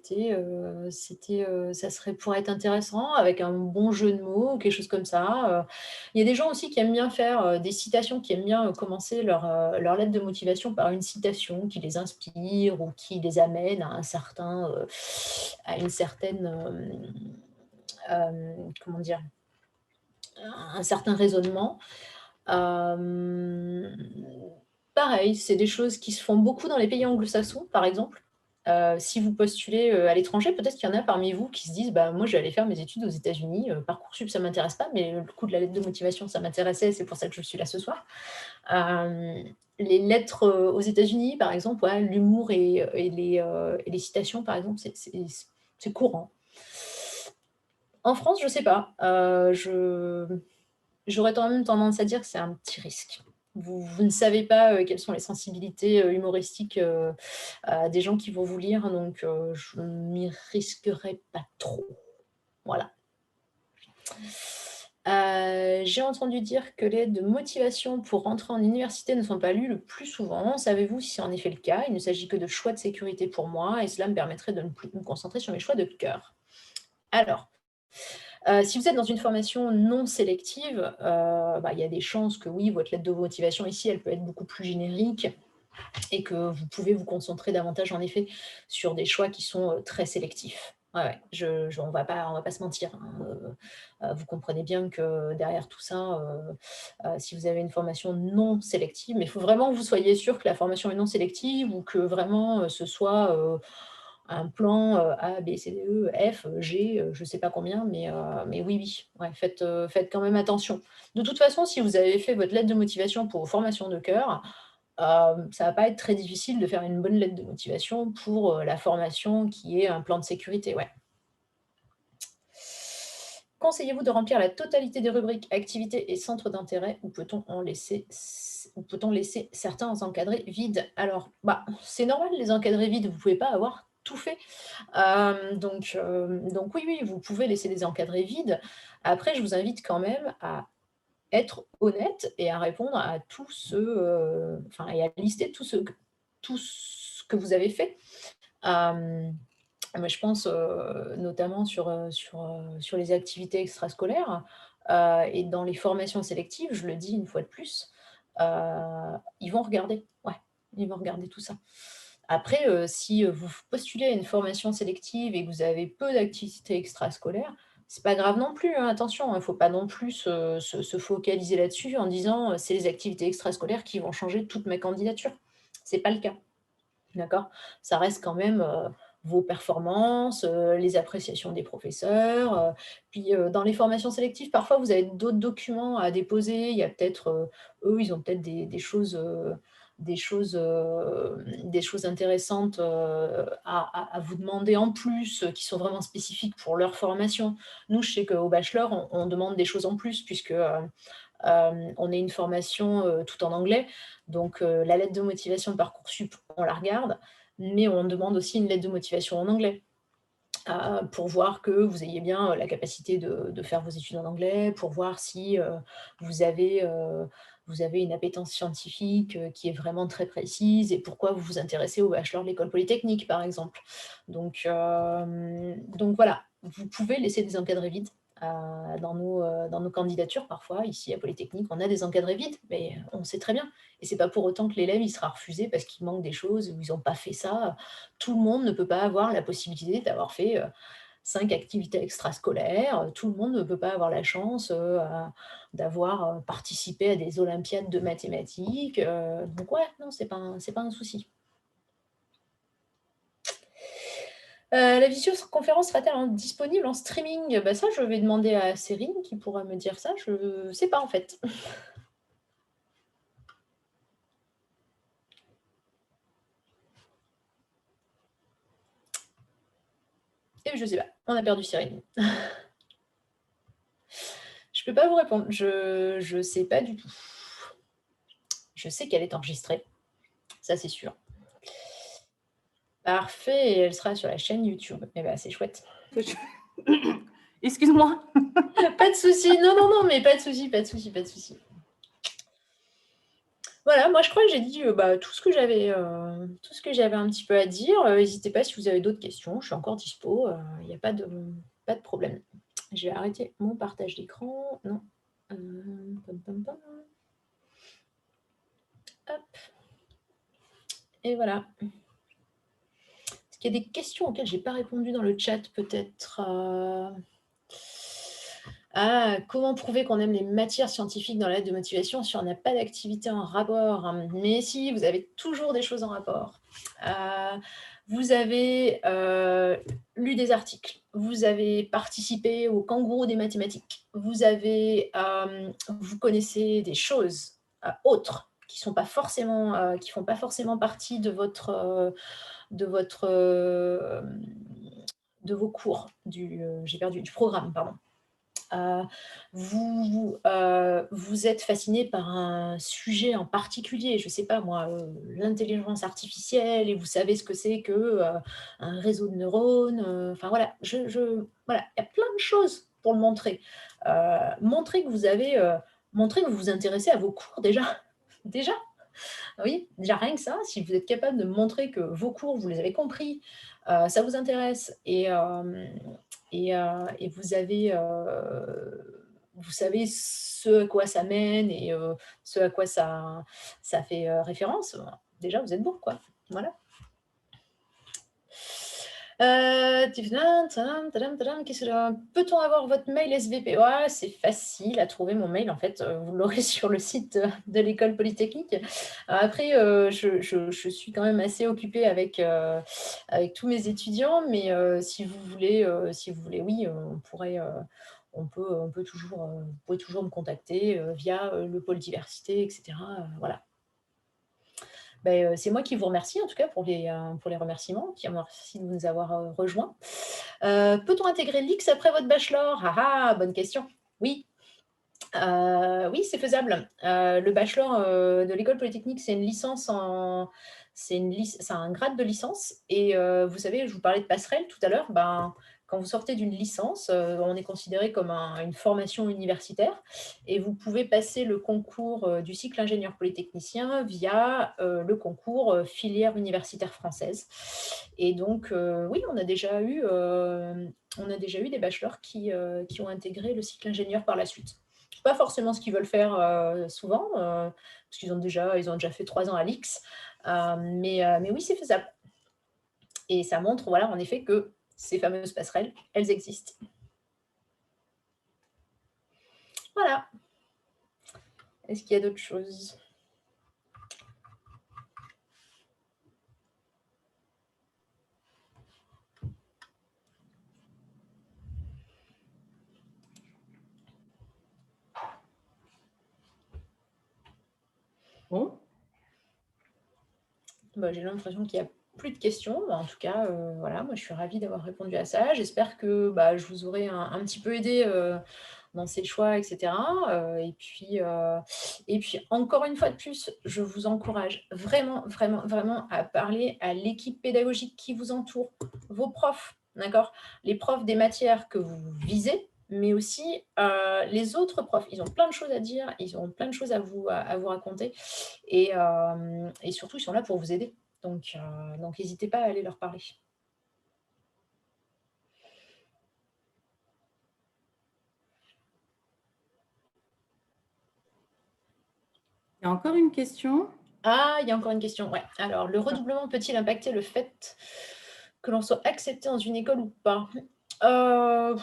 serait pourrait être intéressant avec un bon jeu de mots ou quelque chose comme ça? Il y a des gens aussi qui aiment bien faire, des citations, qui aiment bien, commencer leur lettre de motivation par une citation qui les inspire ou qui les amène à une certaine, comment dire? Un certain raisonnement. Hem, Pareil, c'est des choses qui se font beaucoup dans les pays anglo-saxons, par exemple. Si vous postulez, à l'étranger, peut-être qu'il y en a parmi vous qui se disent: «Bah, moi, je vais aller faire mes études aux États-Unis, Parcoursup, ça m'intéresse pas, mais le coup de la lettre de motivation, ça m'intéressait, c'est pour ça que je suis là ce soir». Les lettres, aux États-Unis, par exemple, ouais, l'humour et les citations, par exemple, c'est courant. En France, je sais pas, j'aurais quand même tendance à dire que c'est un petit risque. Vous ne savez pas, quelles sont les sensibilités, humoristiques, des gens qui vont vous lire, donc je m'y risquerais pas trop. Voilà. J'ai entendu dire que les lettres de motivation pour rentrer en université ne sont pas lues le plus souvent. Savez-vous si c'est en effet le cas? Il ne s'agit que de choix de sécurité pour moi et cela me permettrait de ne plus me concentrer sur mes choix de cœur. Alors, si vous êtes dans une formation non sélective, bah, il y a des chances que oui, votre lettre de motivation ici, elle peut être beaucoup plus générique et que vous pouvez vous concentrer davantage en effet sur des choix qui sont, très sélectifs. Ouais, ouais, on va pas se mentir, hein, vous comprenez bien que derrière tout ça, si vous avez une formation non sélective, mais il faut vraiment que vous soyez sûr que la formation est non sélective ou que vraiment, ce soit, un plan, A, B, C, D, E, F, G, je ne sais pas combien, mais oui, oui, ouais, faites quand même attention. De toute façon, si vous avez fait votre lettre de motivation pour vos formations de cœur, ça va pas être très difficile de faire une bonne lettre de motivation pour, la formation qui est un plan de sécurité, ouais. Conseillez-vous de remplir la totalité des rubriques activités et centres d'intérêt ou peut-on laisser certains encadrés vides? Alors, bah, c'est normal les encadrés vides, vous pouvez pas avoir tout fait. Donc oui, oui, vous pouvez laisser des encadrés vides. Après, je vous invite quand même à être honnête et à répondre à tous ceux, enfin et à lister tout ce que vous avez fait. Hem, Moi je pense, notamment sur les activités extrascolaires, et dans les formations sélectives, je le dis une fois de plus, ils vont regarder, ouais, ils vont regarder tout ça. Après, si, vous postulez à une formation sélective et que vous avez peu d'activités extrascolaires, c'est pas grave non plus, hein, attention, il ne faut pas non plus se focaliser là-dessus en disant, «C'est les activités extrascolaires qui vont changer toute ma candidature». C'est pas le cas, d'accord? Ça reste quand même, vos performances, les appréciations des professeurs, puis, dans les formations sélectives, parfois vous avez d'autres documents à déposer. Il y a peut-être, eux, ils ont peut-être des choses intéressantes, à vous demander en plus, qui sont vraiment spécifiques pour leur formation. Nous, je sais qu'au bachelor, on demande des choses en plus puisque, on est une formation, tout en anglais. Donc, la lettre de motivation de Parcoursup, on la regarde, mais on demande aussi une lettre de motivation en anglais, pour voir que vous ayez bien, la capacité de faire vos études en anglais, pour voir si, vous avez, heu, vous avez une appétence scientifique, qui est vraiment très précise et pourquoi vous vous intéressez au bachelor de l'École polytechnique, par exemple. Donc voilà, vous pouvez laisser des encadrés vides, dans nos candidatures parfois. Ici à Polytechnique, on a des encadrés vides, mais on sait très bien et c'est pas pour autant que l'élève, il sera refusé parce qu'il manque des choses ou ils ont pas fait ça. Tout le monde ne peut pas avoir la possibilité d'avoir fait, 5 activités extrascolaires, tout le monde ne peut pas avoir la chance, d'avoir, participé à des olympiades de mathématiques, donc ouais, non, c'est pas un souci. La visioconférence sera-t-elle disponible en streaming? Bah, ça, je vais demander à Céline qui pourra me dire ça, je sais pas en fait. Et je sais pas, on a perdu Céline. Je peux pas vous répondre, je sais pas du tout. Je sais qu'elle est enregistrée, ça c'est sûr. Parfait et elle sera sur la chaîne YouTube. Eh ben, c'est chouette. Excuse-moi. Pas de souci, non, non, non, mais pas de souci, pas de souci, pas de souci. Voilà, moi je crois que j'ai dit, bah, tout ce que j'avais un petit peu à dire. Hésitez pas si vous avez d'autres questions, je suis encore dispo, il y a pas de problème. Je vais arrêter mon partage d'écran. Non, pam, pam, pam. Hop et voilà. Est-ce qu'il y a des questions auxquelles j'ai pas répondu dans le chat peut-être? Ah, comment prouver qu'on aime les matières scientifiques dans la lettre de motivation si on n'a pas d'activité en rapport? Mais si, vous avez toujours des choses en rapport. vous avez lu des articles, vous avez participé au kangourou des mathématiques, vous connaissez des choses autres qui sont pas forcément, qui font pas forcément partie de votre, de vos cours, j'ai perdu, du programme, pardon. Heu, vous êtes fasciné par un sujet en particulier, je ne sais pas moi, l'intelligence artificielle et vous savez ce que c'est que, un réseau de neurones, enfin voilà, voilà, il y a plein de choses pour le montrer. Montrer que vous avez, montrer que vous vous intéressez à vos cours déjà. Déjà, oui, déjà rien que ça, si vous êtes capable de montrer que vos cours, vous les avez compris, ça vous intéresse et vous savez ce à quoi ça mène et ce à quoi ça fait, référence, déjà vous êtes bon, quoi. Voilà. Qu'est-ce que peut-on avoir votre mail SVP? Ouais, c'est facile à trouver mon mail en fait, vous l'aurez sur le site, de l'école polytechnique. Après, je suis quand même assez occupée avec tous mes étudiants, mais si vous voulez, oui, vous pouvez toujours me contacter, via, le pôle diversité et cetera, voilà. Beh, c'est moi qui vous remercie en tout cas pour les remerciements, qui vous remercie de nous avoir, rejoints. Peut-on intégrer l'X après votre bachelor? Ah ah! Bonne question. Oui, oui, c'est faisable. Le bachelor, de l'école polytechnique, c'est une licence en c'est un grade de licence et vous savez, je vous parlais de passerelle tout à l'heure, ben, quand vous sortez d'une licence, on est considéré comme une formation universitaire et vous pouvez passer le concours, du cycle ingénieur polytechnicien via, le concours, filière universitaire française et donc oui, on a déjà eu des bachelors qui ont intégré le cycle ingénieur par la suite. C'est pas forcément ce qu'ils veulent faire, souvent, parce ils ont déjà fait 3 ans à l'X, mais oui, c'est faisable et ça montre, voilà, en effet, que ces fameuses passerelles, elles existent. Voilà. Est-ce qu'il y a d'autres choses? Bon, Bah, j'ai l'impression qu'il y a plus de questions. Bah, en tout cas, voilà, moi, je suis ravie d'avoir répondu à ça. J'espère que, bah, je vous aurai un petit peu aidé, dans ces choix et cetera, et puis encore une fois de plus, je vous encourage vraiment, vraiment, vraiment à parler à l'équipe pédagogique qui vous entoure, vos profs, d'accord? Les profs des matières que vous visez, mais aussi, les autres profs. Ils ont plein de choses à dire, ils ont plein de choses à vous raconter et surtout, ils sont là pour vous aider. Donc n'hésitez pas à aller leur parler. il y a encore une question. Ah, il y a encore une question, ouais. Alors, le redoublement peut-il impacter le fait que l'on soit accepté dans une école ou pas? Heu,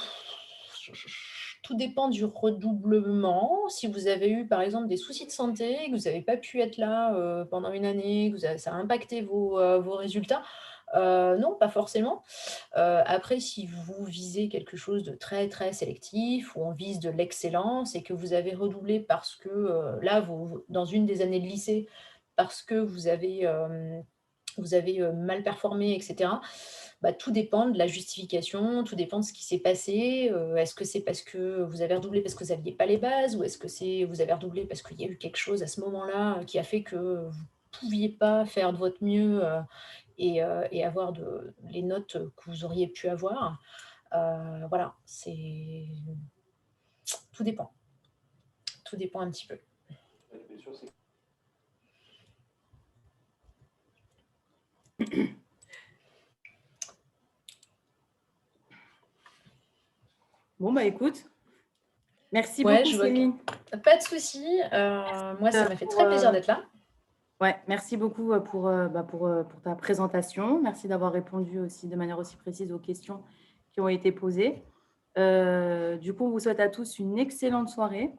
tout dépend du redoublement. Si vous avez eu, par exemple, des soucis de santé, que vous n'avez pas pu être là, pendant une année, que vous a ça a impacté vos résultats, non, pas forcément. Après, si vous visez quelque chose de très, très sélectif, où on vise de l'excellence et que vous avez redoublé parce que, là, dans une des années de lycée, parce que vous avez, mal performé et cetera, bah, tout dépend de la justification, tout dépend de ce qui s'est passé. Est-ce que c'est parce que vous avez redoublé parce que vous n'aviez pas les bases? Ou est-ce que c'est vous avez redoublé parce qu'il y a eu quelque chose à ce moment-là, qui a fait que vous ne pouviez pas faire de votre mieux, et avoir les notes que vous auriez pu avoir? Voilà, tout dépend. Tout dépend un petit peu. Bon, bah écoute, merci Ouais, beaucoup je vois que Céline. pas de souci, moi ça m'a fait Pour, très plaisir d'être là. ouais, merci beaucoup pour ta présentation. Merci d'avoir répondu aussi de manière aussi précise aux questions qui ont été posées. Du coup, on vous souhaite à tous une excellente soirée.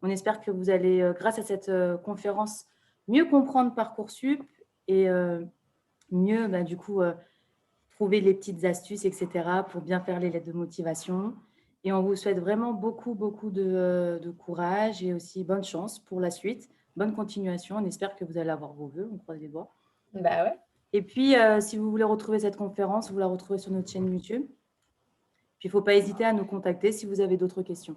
On espère que vous allez, grâce à cette conférence, mieux comprendre Parcoursup et mieux, du coup, trouver les petites astuces, etc., pour bien faire les lettres de motivation. Et on vous souhaite vraiment beaucoup, beaucoup de courage et aussi bonne chance pour la suite. Bonne continuation. On espère que vous allez avoir vos vœux. On croise les doigts. Bah ouais. Et puis, si vous voulez retrouver cette conférence, vous la retrouvez sur notre chaîne YouTube. Puis, il ne faut pas hésiter à nous contacter si vous avez d'autres questions.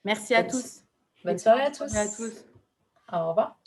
Merci à tous. Bonne soirée à Bonne soirée à tous. tous. Au revoir.